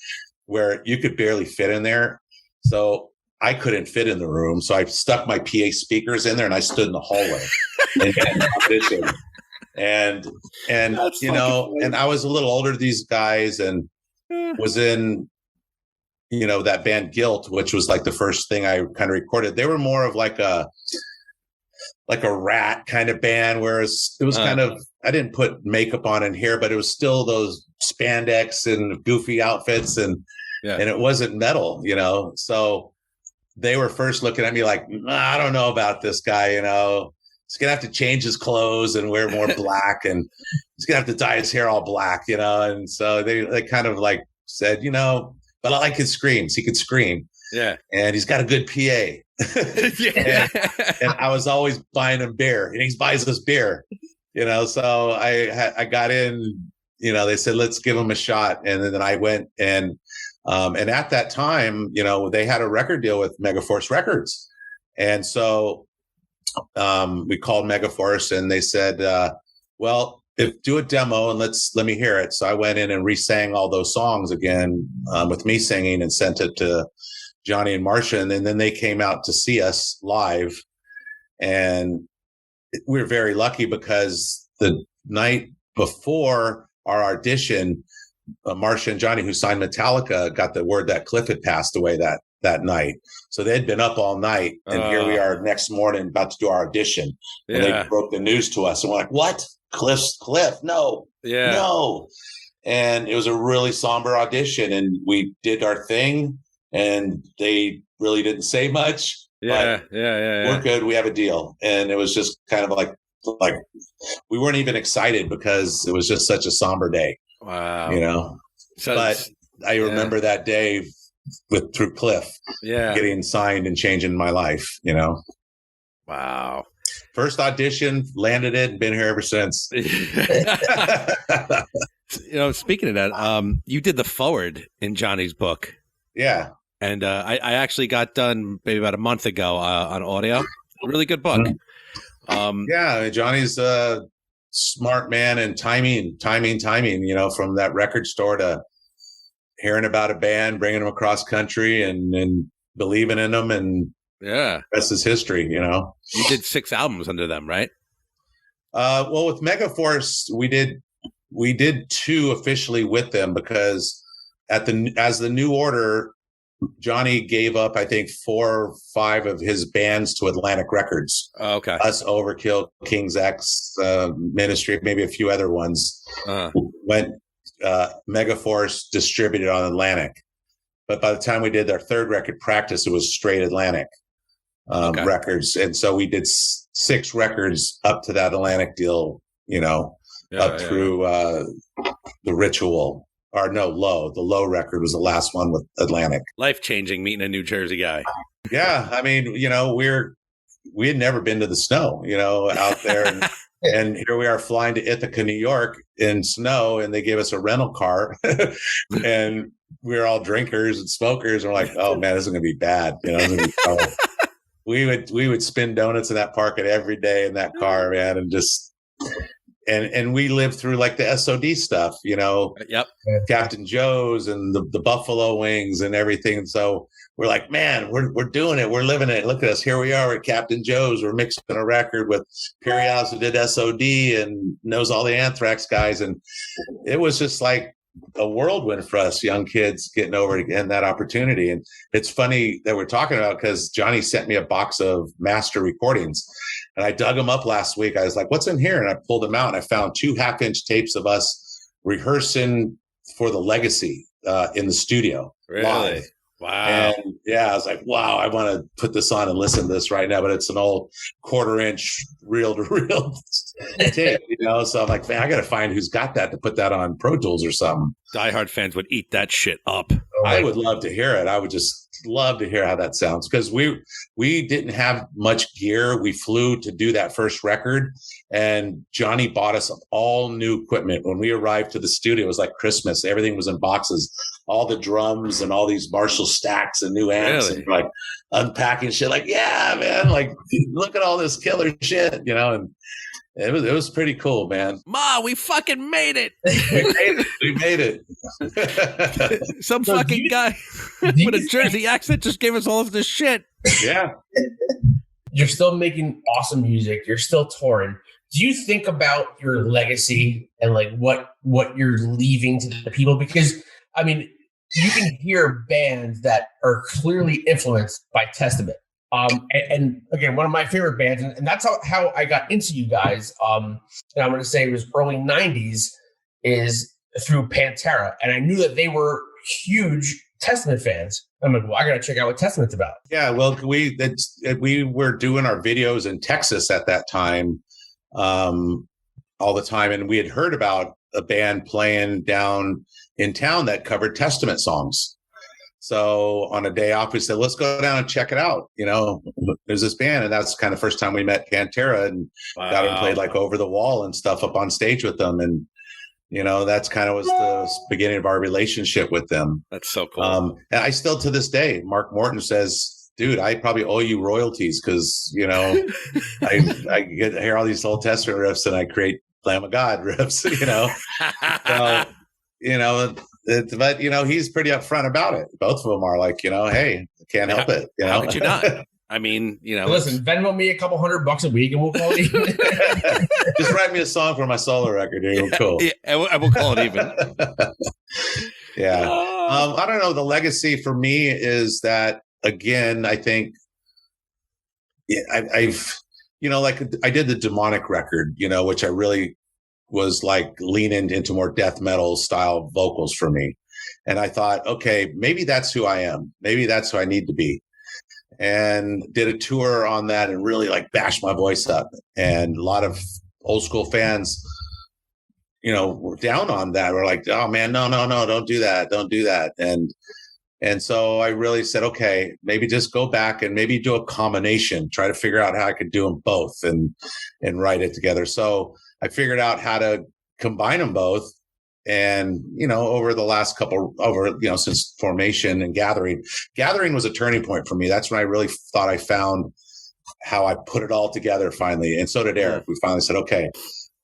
where you could barely fit in there. So I couldn't fit in the room. So I stuck my PA speakers in there, and I stood in the hallway and auditioned. And and I was a little older than these guys, and was in that band Guilt, which was like the first thing I kind of recorded. They were more of like a Rat kind of band, whereas it was kind of, I didn't put makeup on in here, but it was still those spandex and goofy outfits, and it wasn't metal, so they were first looking at me like, I don't know about this guy, he's gonna have to change his clothes and wear more black, and he's gonna have to dye his hair all black, and so they kind of like said, but I like his screams. He could scream. Yeah. And he's got a good PA. and I was always buying him beer. And he buys us beer. So I got in, they said, let's give him a shot. And then I went and at that time, they had a record deal with Megaforce Records. And so we called Megaforce, and they said, well, do a demo and let me hear it. So I went in and re-sang all those songs again with me singing, and sent it to Johnny and Marcia. And then they came out to see us live. And we were very lucky because the night before our audition, Marcia and Johnny, who signed Metallica, got the word that Cliff had passed away that night. So they'd been up all night, and here we are next morning about to do our audition. And they broke the news to us, and we're like, what? Cliff, no. And it was a really somber audition, and we did our thing. and they really didn't say much. Yeah. We're good. We have a deal. And it was just kind of like we weren't even excited because it was just such a somber day. Wow. You know, So, but I remember that day through Cliff getting signed and changing my life, you know. Wow. First audition, landed it, and been here ever since. Speaking of that, you did the forward in Johnny's book. Yeah. And I actually got done maybe about a month ago on audio. Really good book. Yeah, Johnny's a smart man, and timing, from that record store to hearing about a band, bringing them across country and believing in them. And rest is history, you know. You did 6 albums under them, right? Well, with Megaforce, we did 2 officially with them because as the New Order, Johnny gave up, I think, 4 or 5 of his bands to Atlantic Records. Oh, okay. Us, Overkill, King's X, Ministry, maybe a few other ones. Went Megaforce distributed on Atlantic. But by the time we did our 3rd record, Practice, it was straight Atlantic records. And so we did 6 records up to that Atlantic deal, you know, through The Ritual. Or no, Low. The Low record was the last one with Atlantic. Life-changing meeting a New Jersey guy. Yeah. I mean, you know, we had never been to the snow, you know, out there. And here we are flying to Ithaca, New York in snow, and they gave us a rental car. And we were all drinkers and smokers. And we're like, oh, man, this is going to be bad. You know, it's gonna be we would spin donuts in that park every day in that car, man, and just... And we lived through like the SOD stuff, you know, Captain Joe's and the Buffalo Wings and everything. And so we're like, man, we're doing it. We're living it. Look at us. Here we are at Captain Joe's. We're mixing a record with Perry House, who did SOD and knows all the Anthrax guys. And it was just like a whirlwind for us young kids getting over and that opportunity. And it's funny that we're talking about because Johnny sent me a box of master recordings. And I dug them up last week. I was like, what's in here? And I pulled them out and I found 2 half-inch tapes of us rehearsing for the Legacy in the studio. Really? Live. Wow. And I was like, wow, I want to put this on and listen to this right now. But it's an old 1/4-inch reel-to-reel tape, you know? So I'm like, man, I got to find who's got that to put that on Pro Tools or something. Diehard fans would eat that shit up. I would love to hear it. I would just love to hear how that sounds because we didn't have much gear. We flew to do that first record, and Johnny bought us all new equipment. When we arrived to the studio, it was like Christmas. Everything was in boxes, all the drums and all these Marshall stacks and new amps, and like unpacking shit. Like, yeah, man, like look at all this killer shit, you know. And it was pretty cool, man. Ma, we fucking made it. We made it. Some fucking guy with a Jersey accent just gave us all of this shit. Yeah. You're still making awesome music. You're still touring. Do you think about your legacy and like what you're leaving to the people? Because I mean, you can hear bands that are clearly influenced by Testament. And again, one of my favorite bands, and that's how I got into you guys. And I'm going to say it was early 90s is through Pantera. And I knew that they were huge Testament fans. I'm like, well, I got to check out what Testament's about. Yeah, well, we were doing our videos in Texas at that time all the time. And we had heard about a band playing down in town that covered Testament songs. So on a day off, we said, let's go down and check it out. You know, there's this band. And that's kind of the first time we met Pantera and got them played like Over the Wall and stuff up on stage with them. And, you know, that's kind of was the beginning of our relationship with them. That's so cool. And I still, to this day, Mark Morton says, dude, I probably owe you royalties because, you know, I get to hear all these Old Testament riffs and I create Lamb of God riffs, you know. So, you know, but, you know, he's pretty upfront about it. Both of them are like, you know, hey, I can't help it. You know? How could you not? I mean, you know. Listen, Venmo me a couple $100 a week and we'll call it even. Just write me a song for my solo record. Dude. Cool. Yeah, and we'll call it even. Yeah. I don't know. The legacy for me is that, again, I think I've, you know, like I did the Demonic record, you know, which I really was like leaning into more death metal style vocals for me. And I thought, okay, maybe that's who I am. Maybe that's who I need to be. And did a tour on that and really like bashed my voice up. And a lot of old school fans, were down on that. We're like, oh man, no, don't do that. Don't do that. And so I really said, okay, maybe just go back and maybe do a combination, try to figure out how I could do them both and write it together. So I figured out how to combine them both. And, over the last since formation and gathering was a turning point for me. That's when I really thought I found how I put it all together finally. And so did Eric. We finally said, okay,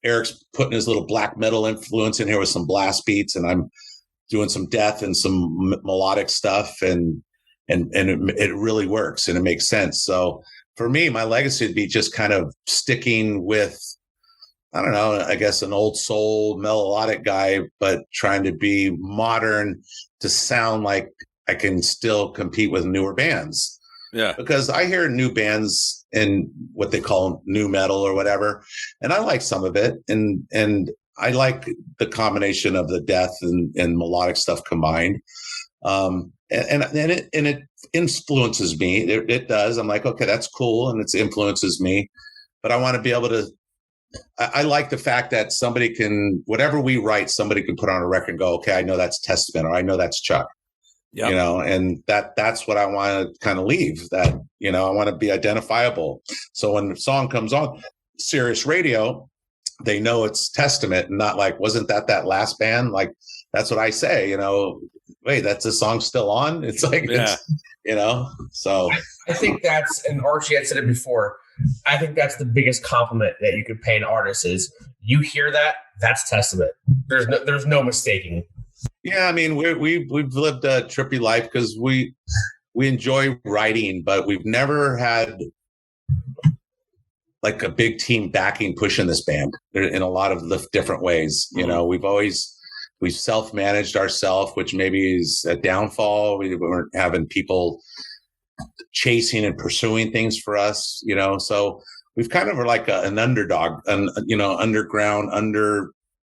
Eric's putting his little black metal influence in here with some blast beats, and I'm doing some death and some melodic stuff, and it really works and it makes sense. So for me, my legacy would be just kind of sticking with, I don't know, I guess an old soul melodic guy, but trying to be modern to sound like I can still compete with newer bands. Yeah. Because I hear new bands in what they call new metal or whatever, and I like some of it, and I like the combination of the death and melodic stuff combined. And it influences me. It does. I'm like, okay, that's cool. And it influences me, but I want to be able to, I like the fact that somebody can, whatever we write, somebody can put on a record and go, okay, I know that's Testament, or I know that's Chuck. Yep. And that's what I want to kind of leave, that, I want to be identifiable. So when the song comes on Sirius Radio, they know it's Testament, and not like, wasn't that last band? Like, that's what I say, wait, that's the song still on? It's like, so. I think that's, and Archie had said it before, I think that's the biggest compliment that you could pay an artist is, you hear that's Testament. There's no mistaking. Yeah, I mean, we've lived a trippy life because we enjoy writing, but we've never had like a big team backing pushing this band in a lot of different ways. We've self-managed ourselves, which maybe is a downfall. We weren't having people chasing and pursuing things for us, so we've kind of are like an underdog, underground,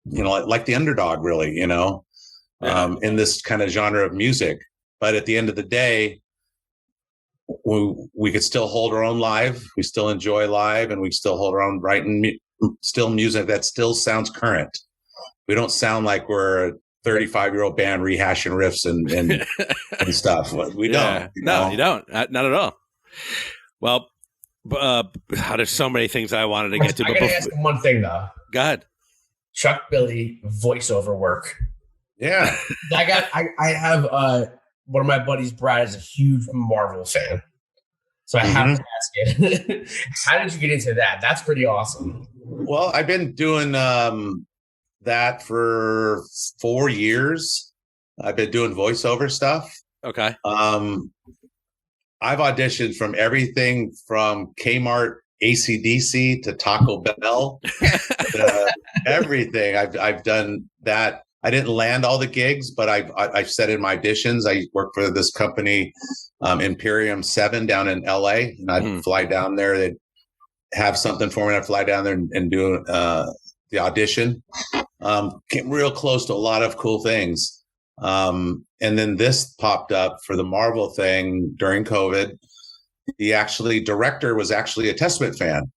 like the underdog really, in this kind of genre of music. But at the end of the day, we could still hold our own live. We still enjoy live, and we still hold our own writing, still music that still sounds current. We don't sound like we're a 35-year-old band rehashing riffs and stuff. We don't. No, you don't. Not at all. Well, there's so many things I wanted to get to. I gotta ask him one thing though. Go ahead. Chuck Billy voiceover work. Yeah. I have one of my buddies, Brad, is a huge Marvel fan. So I have to ask it. How did you get into that? That's pretty awesome. Well, I've been doing that for 4 years. I've been doing voiceover stuff. Okay. I've auditioned from everything from Kmart, AC/DC to Taco Bell, to everything. I've done that. I didn't land all the gigs, but I've said in my auditions, I work for this company, Imperium 7 down in LA, and I'd fly down there. They'd have something for me. I'd fly down there and do the audition. Came real close to a lot of cool things. And then this popped up for the Marvel thing during COVID. The director was actually a Testament fan.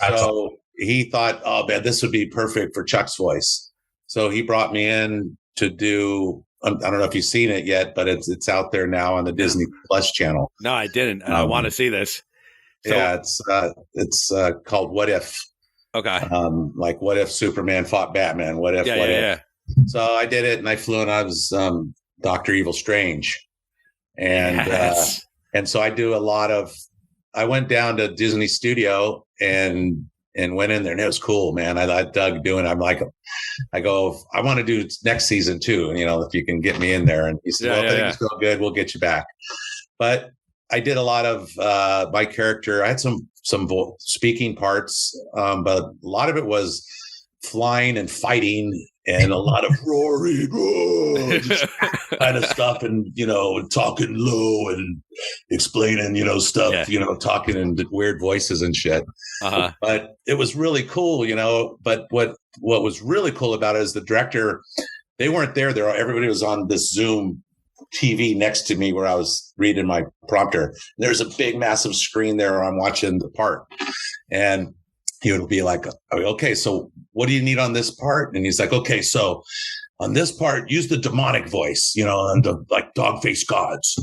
So he thought, oh man, this would be perfect for Chuck's voice. So he brought me in to do, I don't know if you've seen it yet, but it's out there now on the Disney Plus channel. No, I didn't. I want to see this. So, yeah, it's called What If. Okay. Like what if Superman fought Batman? What if? Yeah. So I did it, and I flew, and I was Dr. Evil Strange, and so I do a lot of. I went down to Disney Studio and went in there, and it was cool, man. I dug doing it. I'm like, I go, I want to do next season too, and if you can get me in there. And he said, well, if everything's still good, we'll get you back. But I did a lot of my character. I had some speaking parts, but a lot of it was flying and fighting and a lot of roaring kind of stuff, and talking low and explaining stuff, talking in weird voices and shit. But it was really cool, but what was really cool about it is the director they weren't there. Everybody was on this Zoom TV next to me where I was reading my prompter. There's a big, massive screen there where I'm watching the part. And he would be like, okay, so what do you need on this part? And he's like, okay, so on this part, use the demonic voice, and the like dog face gods.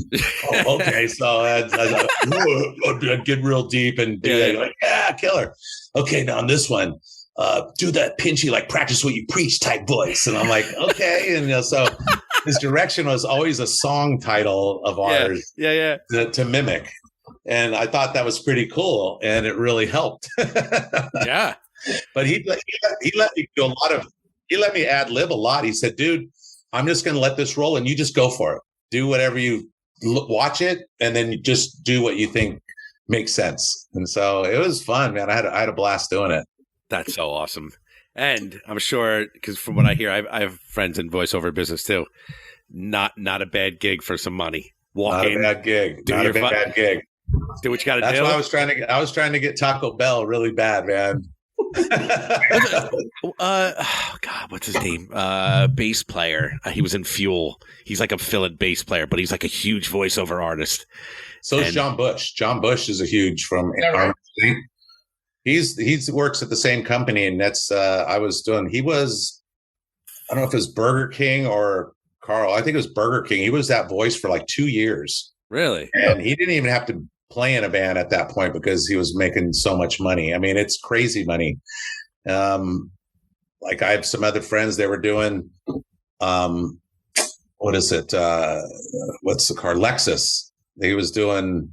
Oh, okay, so I'd get real deep and do that. Like, yeah, killer. Okay, now on this one, do that pinchy, like practice what you preach type voice. And I'm like, okay. And so his direction was always a song title of ours to mimic. And I thought that was pretty cool. And it really helped. Yeah. But he let me do he let me ad lib a lot. He said, dude, I'm just going to let this roll and you just go for it. Do whatever you watch it. And then you just do what you think makes sense. And so it was fun, man. I had a blast doing it. That's so awesome. And I'm sure, because from what I hear, I have friends in voiceover business too. Not a bad gig for some money. Not a bad gig. Do what you got to do. That's why I was trying to get Taco Bell really bad, man. God, what's his name? Bass player. He was in Fuel. He's like a fill-in bass player, but he's like a huge voiceover artist. So is John Bush. John Bush is a huge from. He works at the same company, and that's he was, I don't know if it was Burger King or Carl. I think it was Burger King. He was that voice for like 2 years. Really? And he didn't even have to play in a band at that point because he was making so much money. I mean, it's crazy money. Like I have some other friends, they were doing, what is it? What's the car? Lexus. He was doing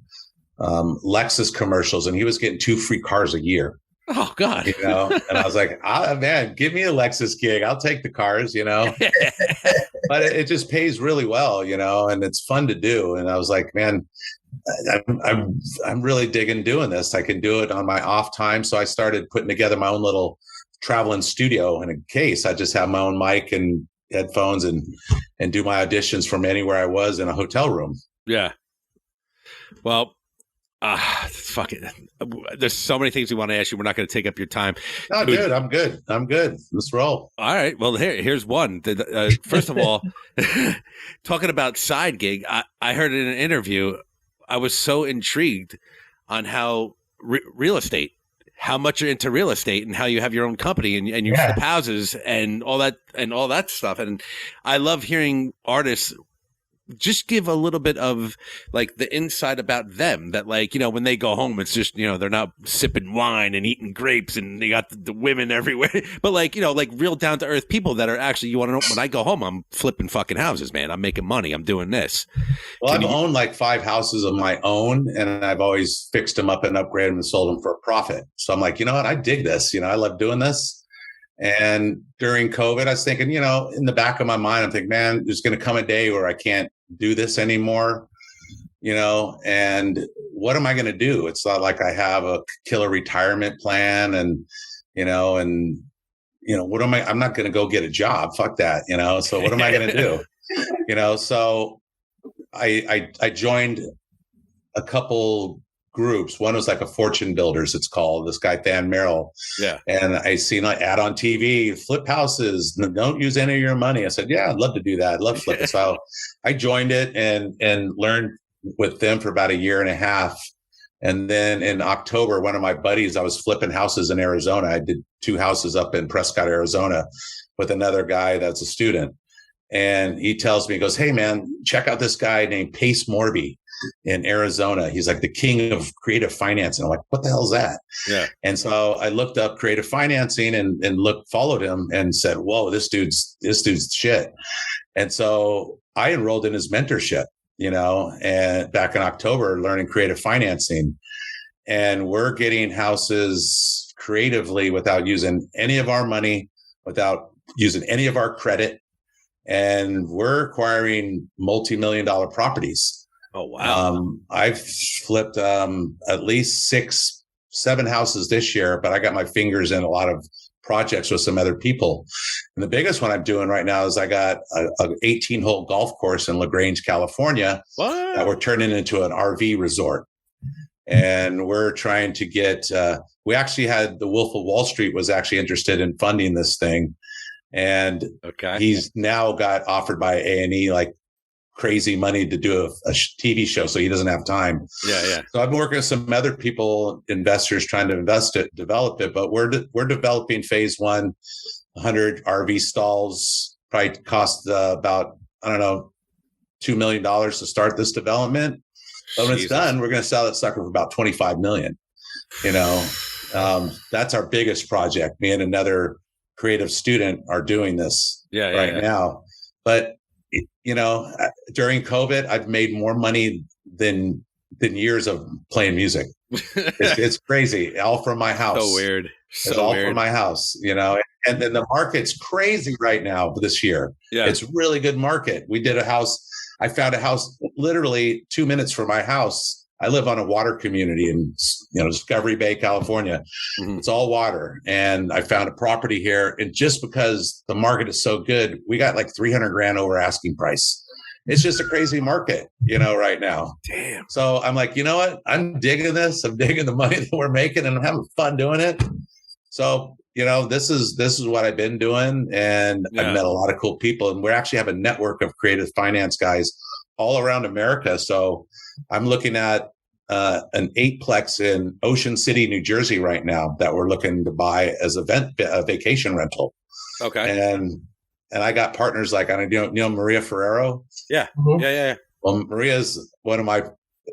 Lexus commercials and he was getting 2 free cars a year. Oh God. And I was like, man, give me a Lexus gig. I'll take the cars, but it just pays really well, and it's fun to do. And I was like, man, I'm really digging doing this. I can do it on my off time. So I started putting together my own little traveling studio in a case. I just have my own mic and headphones and do my auditions from anywhere I was in a hotel room. Yeah. Well, fuck it. There's so many things we want to ask you. We're not going to take up your time. No, dude, I'm good. Let's roll. All right. Well, here's one. First of all, talking about side gig, I heard in an interview, I was so intrigued on how real estate, how much you're into real estate and how you have your own company and you flip houses and all that stuff. And I love hearing artists just give a little bit of like the insight about them that like, when they go home, it's just, they're not sipping wine and eating grapes and they got the women everywhere, but like, like real down to earth people that are actually, you want to know, when I go home, I'm flipping fucking houses, man. I'm making money. I'm doing this. Well, I've owned like 5 houses of my own and I've always fixed them up and upgraded them and sold them for a profit. So I'm like, you know what? I dig this. I love doing this. And during COVID, I was thinking, in the back of my mind, I'm thinking, man, there's going to come a day where I can't do this anymore, and what am I going to do? It's not like I have a killer retirement plan and what am I'm not going to go get a job. Fuck that. So what am I going to do? So I joined a couple groups. One was like a fortune builders, it's called, this guy Than Merrill. Yeah. And I seen like ad on TV, flip houses, don't use any of your money. I said, yeah, I'd love to do that. I'd love flipping. So I joined it and learned with them for about 1.5 years. And then in October, one of my buddies, I was flipping houses in Arizona. I did 2 houses up in Prescott, Arizona with another guy that's a student. And he tells me, he goes, hey man, check out this guy named Pace Morby in Arizona. He's like the king of creative financing. I'm like, what the hell is that? Yeah. And so I looked up creative financing and followed him and said, whoa, this dude's shit. And so I enrolled in his mentorship, and back in October, learning creative financing. And we're getting houses creatively without using any of our money, without using any of our credit. And we're acquiring multi-million-dollar properties. Oh, wow. I've flipped at least 6-7 houses this year, but I got my fingers in a lot of projects with some other people. And the biggest one I'm doing right now is I got an 18-hole golf course in LaGrange, California, that we're turning into an RV resort. And we're trying to get, we actually had the Wolf of Wall Street was actually interested in funding this thing. And Okay. he's now got offered by A&E like crazy money to do a TV show, so he doesn't have time. Yeah. So I've been working with some other people, investors, trying to develop it. But we're developing phase 1, 100 RV stalls. Probably cost about, I don't know, $2 million to start this development. But when it's done, we're going to sell that sucker for about $25 million. That's our biggest project. Me and another creative student are doing this now. But during COVID, I've made more money than years of playing music. It's crazy. All from my house. So weird. It's all from my house, and then the market's crazy right now this year. Yeah. It's really good market. We did a house. I found a house literally 2 minutes from my house. I live on a water community in Discovery Bay, California. Mm-hmm. It's all water. And I found a property here. And just because the market is so good, we got like $300,000 over asking price. It's just a crazy market, right now. Damn. So I'm like, you know what? I'm digging this. I'm digging the money that we're making, and I'm having fun doing it. So, this is what I've been doing. And I've met a lot of cool people. And we actually have a network of creative finance guys all around America. So I'm looking at an 8-plex in Ocean City, New Jersey right now that we're looking to buy as a vacation rental. Okay. And I got partners like, Maria Ferrero. Yeah. Mm-hmm. Yeah. Well, Maria's one of my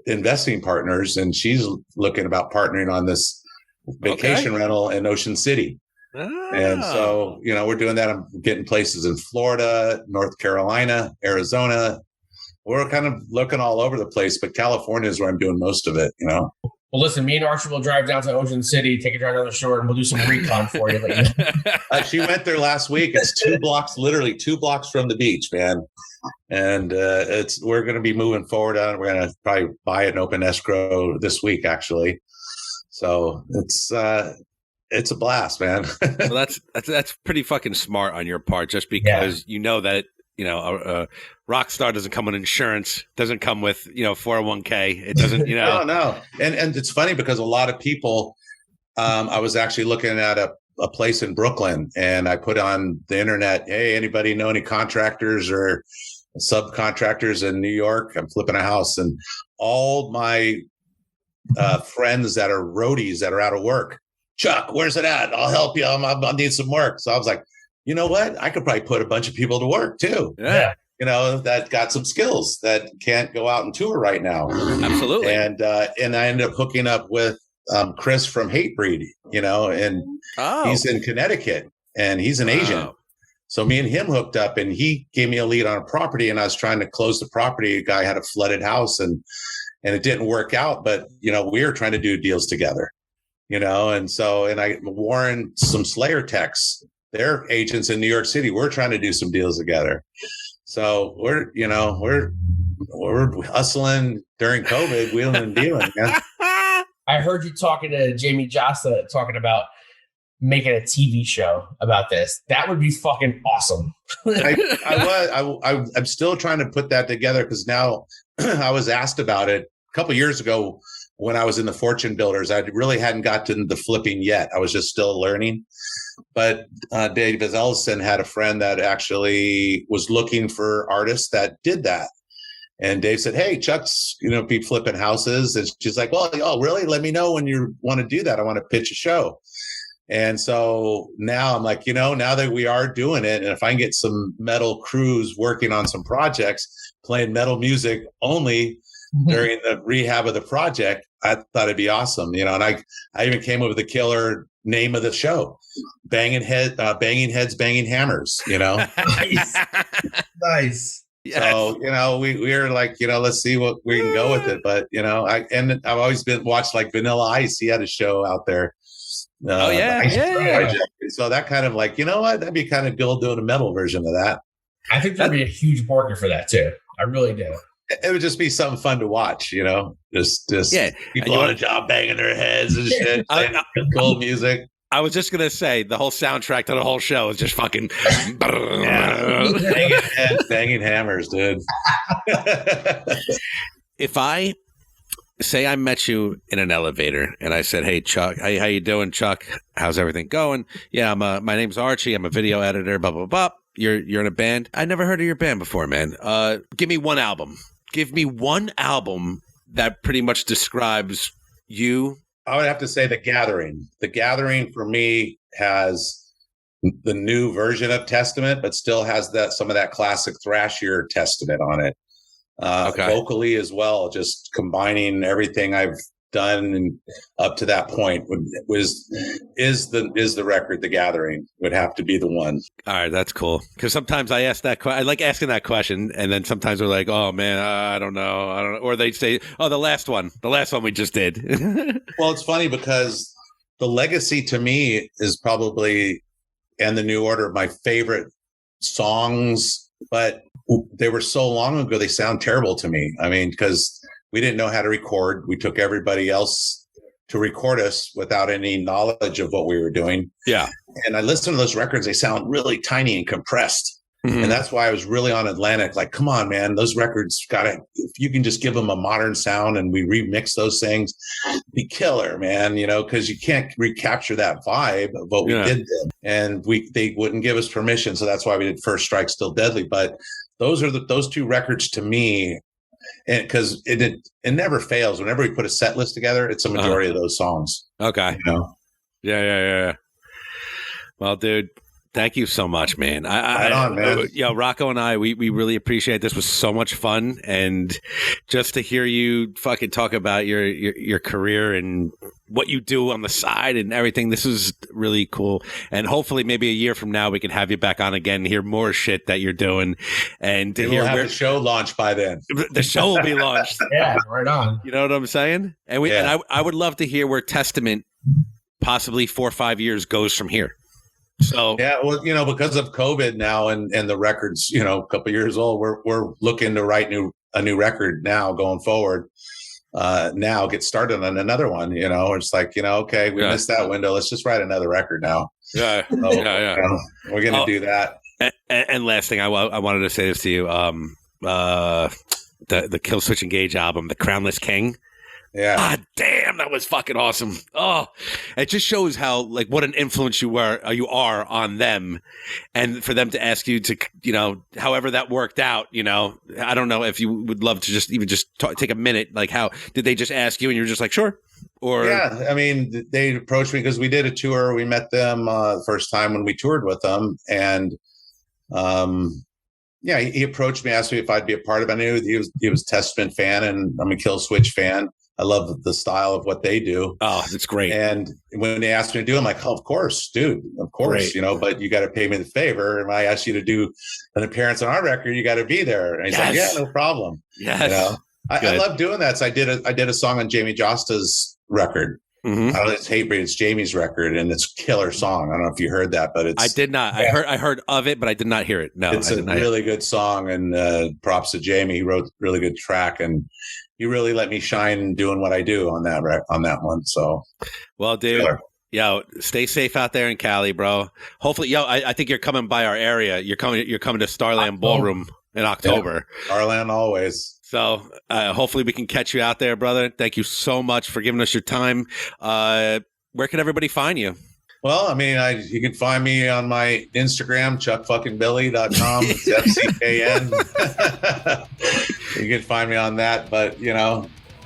investing partners, and she's looking about partnering on this vacation rental in Ocean City. Oh. And so, we're doing that. I'm getting places in Florida, North Carolina, Arizona. We're kind of looking all over the place, but California is where I'm doing most of it, Well, listen, me and Archie will drive down to Ocean City, take a drive down the shore, and we'll do some recon for you. She went there last week. It's 2 blocks, literally 2 blocks from the beach, man. And we're going to be moving forward on it. We're going to probably buy it and open escrow this week, actually. So it's a blast, man. Well, that's pretty fucking smart on your part, just because that a rock star doesn't come with insurance, doesn't come with 401k. It doesn't, No. And it's funny because a lot of people. I was actually looking at a place in Brooklyn, and I put on the internet, hey, anybody know any contractors or subcontractors in New York? I'm flipping a house, and all my friends that are roadies that are out of work. Chuck, where's it at? I'll help you. I'll need some work. So I was like, you know what? I could probably put a bunch of people to work too. Yeah. That got some skills that can't go out and tour right now. Absolutely. And I ended up hooking up with Chris from Hatebreed, and he's in Connecticut, and he's an agent. So me and him hooked up, and he gave me a lead on a property, and I was trying to close the property. A guy had a flooded house, and it didn't work out. But, we were trying to do deals together, and I Warren, some Slayer techs, they're agents in New York City. We're trying to do some deals together. So we're hustling during COVID, wheeling and dealing. Man. I heard you talking to Jamie Josta talking about making a TV show about this. That would be fucking awesome. I'm still trying to put that together because now I was asked about it a couple of years ago when I was in the Fortune Builders. I really hadn't gotten the flipping yet. I was just still learning. But Dave Ellison had a friend that actually was looking for artists that did that. And Dave said, hey, Chuck's, be flipping houses. And she's like, well, oh, really? Let me know when you want to do that. I want to pitch a show. And so now I'm like, now that we are doing it, and if I can get some metal crews working on some projects, playing metal music only during the rehab of the project, I thought it'd be awesome. And I even came up with the killer name of the show, banging heads, banging hammers, Nice. Yes. So, we're like, let's see what we can go with it. But, I've always watched like Vanilla Ice. He had a show out there. Yeah. So that kind of like, that'd be kind of cool doing a metal version of that. I think there'd be a huge market for that too. I really do. It would just be something fun to watch, just people on a job banging their heads and shit, cool music. I was just gonna say the whole soundtrack to the whole show is just fucking banging hammers, dude. If I say I met you in an elevator and I said, "Hey, Chuck, how you doing, Chuck? How's everything going?" "Yeah, my name's Archie. I'm a video editor, blah, blah, blah. You're in a band?" "I never heard of your band before, man. Give me one album. Give me one album that pretty much describes you." I would have to say The Gathering. The Gathering for me has the new version of Testament, but still has some of that classic thrashier Testament on it. Vocally as well, just combining everything I've done and up to that point is the record. The Gathering would have to be the one. All right, that's cool. Because sometimes I ask that I like asking that question, and then sometimes we're like, "Oh man, I don't know," or they say, "Oh, the last one we just did." Well, it's funny because the Legacy to me is probably, and the New Order, my favorite songs, but they were so long ago, they sound terrible to me. I mean, because we didn't know how to record. We took everybody else to record us without any knowledge of what we were doing. Yeah. And I listened to those records. They sound really tiny and compressed. Mm-hmm. And that's why I was really on Atlantic. Like, come on, man, those records if you can just give them a modern sound and we remix those things, be killer, man, because you can't recapture that vibe of what we did then. And they wouldn't give us permission. So that's why we did First Strike, Still Deadly. But those two records to me, and because it never fails. Whenever we put a set list together, it's a majority of those songs. Okay. Yeah. Well, dude, thank you so much, man. Right on, man. Rocco and I, we really appreciate it. This was so much fun, and just to hear you fucking talk about your career and what you do on the side and everything. This is really cool, and hopefully, maybe a year from now, we can have you back on again, and hear more shit that you're doing, and to hear we'll have the show launched by then. The show will be launched. Yeah, right on. You know what I'm saying? And I would love to hear where Testament, possibly 4 or 5 years, goes from here. So well, because of COVID now and the records, a couple of years old, we're looking to write a new record now going forward. Now get started on another one. It's like okay, we missed that window. Let's just write another record now. Yeah, we're gonna do that. And last thing, I wanted to say this to you: the Kill Switch Engage album, The Crownless King. Yeah. God damn, that was fucking awesome. Oh, it just shows how what an influence you are on them, and for them to ask you to, however that worked out, I don't know if you would love to just take a minute. Like, how did they just ask you and you're just like, sure? Or yeah, I mean, they approached me because we did a tour. We met them the first time when we toured with them, and he approached me, asked me if I'd be a part of it. I knew he was a Testament fan, and I'm a Kill Switch fan. I love the style of what they do. Oh, that's great. And when they asked me to do it, I'm like, oh, of course, dude, of course, Great. But you got to pay me the favor. And if I ask you to do an appearance on our record, you got to be there. And he's like, yeah, no problem. Yes. I love doing that. So I did a song on Jamie Josta's record. Mm-hmm. I don't know, it's Hatebreed. It's Jamie's record, and it's a killer song. I don't know if you heard that, but I did not. Yeah. I heard of it, but I did not hear it. No, it's a really good song, and props to Jamie. He wrote a really good track, and he really let me shine doing what I do on that one. So, well, dude, stay safe out there in Cali, bro. Hopefully, I think you're coming by our area. You're coming to Starland Ballroom in October. Yeah, Starland always. So hopefully we can catch you out there, brother. Thank you so much for giving us your time. Where can everybody find you? Well, I mean, you can find me on my Instagram, chuckfuckingbilly.com. It's FCKN. You can find me on that, but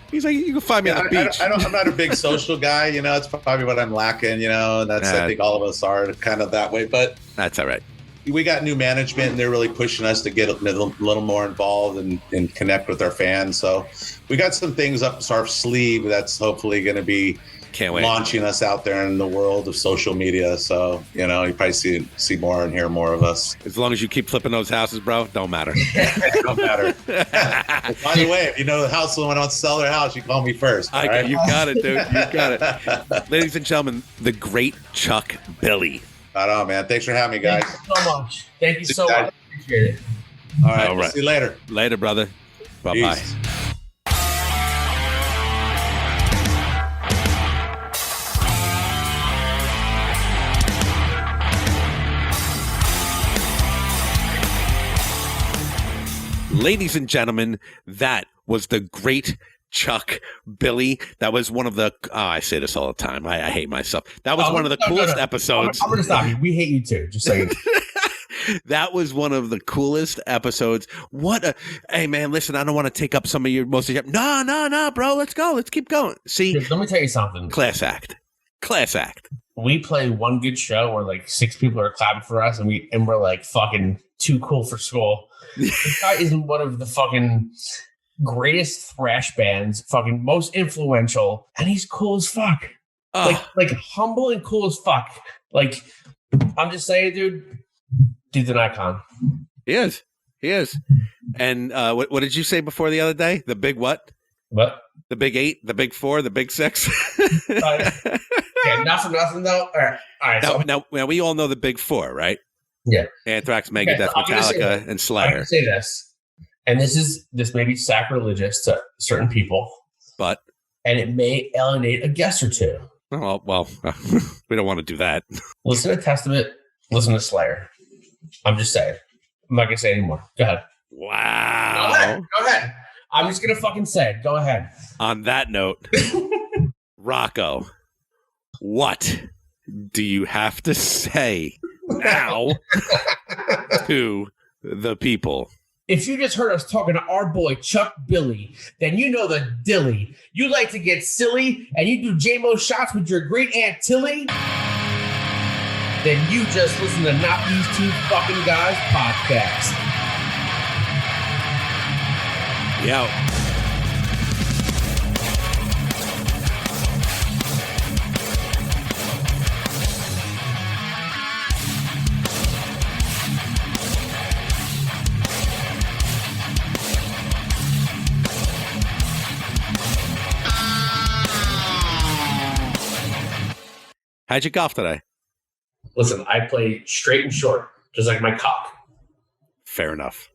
he's like, you can find me on the beach. I'm not a big social guy, it's probably what I'm lacking, and that's I think all of us are kind of that way, but that's all right. We got new management, and they're really pushing us to get a little more involved and connect with our fans. So we got some things up our sleeve that's hopefully going to be launching us out there in the world of social media. So, you probably see more and hear more of us. As long as you keep flipping those houses, bro, don't matter. Don't matter. By the way, if the house someone wants to sell their house, you call me first. Right? You got it, dude. You got it. Ladies and gentlemen, the great Chuck Billy. Right on, man. Thanks for having me, guys. Thank you so much. Thank you so much. Appreciate it. All right. See you later. Later, brother. Bye-bye. Peace. Ladies and gentlemen, that was the great Chuck, Billy. That was one of the. Oh, I say this all the time. I hate myself. That was one of the coolest episodes. I'm going to stop you. We hate you too. Just saying. That was one of the coolest episodes. Hey man, listen, I don't want to take up some of your most of your. No, bro. Let's go. Let's keep going. See, Dude, let me tell you something. Class act. We play one good show where like 6 people are clapping for us, and we're like fucking too cool for school. This guy is one of the fucking greatest thrash bands, fucking most influential, and he's cool as fuck. Like humble and cool as fuck. Like, I'm just saying, dude's an icon. He is. And what did you say before the other day? The big what? What? The big 8, the big 4, the big 6. Yeah, not for nothing though. All right. Now, we all know the big 4, right? Yeah. Anthrax, Megadeth, Metallica, and Slayer. I'm going to say this, and this may be sacrilegious to certain people, and it may alienate a guest or two. Well, we don't want to do that. Listen to Testament. Listen to Slayer. I'm just saying. I'm not going to say anymore. Go ahead. Wow. Go ahead. I'm just going to fucking say it. Go ahead. On that note, Rocco, what do you have to say now to the people? If you just heard us talking to our boy Chuck Billy, then you know the dilly. You like to get silly and you do JMO shots with your great Aunt Tilly? Then you just listen to Not These Two Fucking Guys podcast. Yeah. How'd you golf today? Listen, I play straight and short, just like my cock. Fair enough.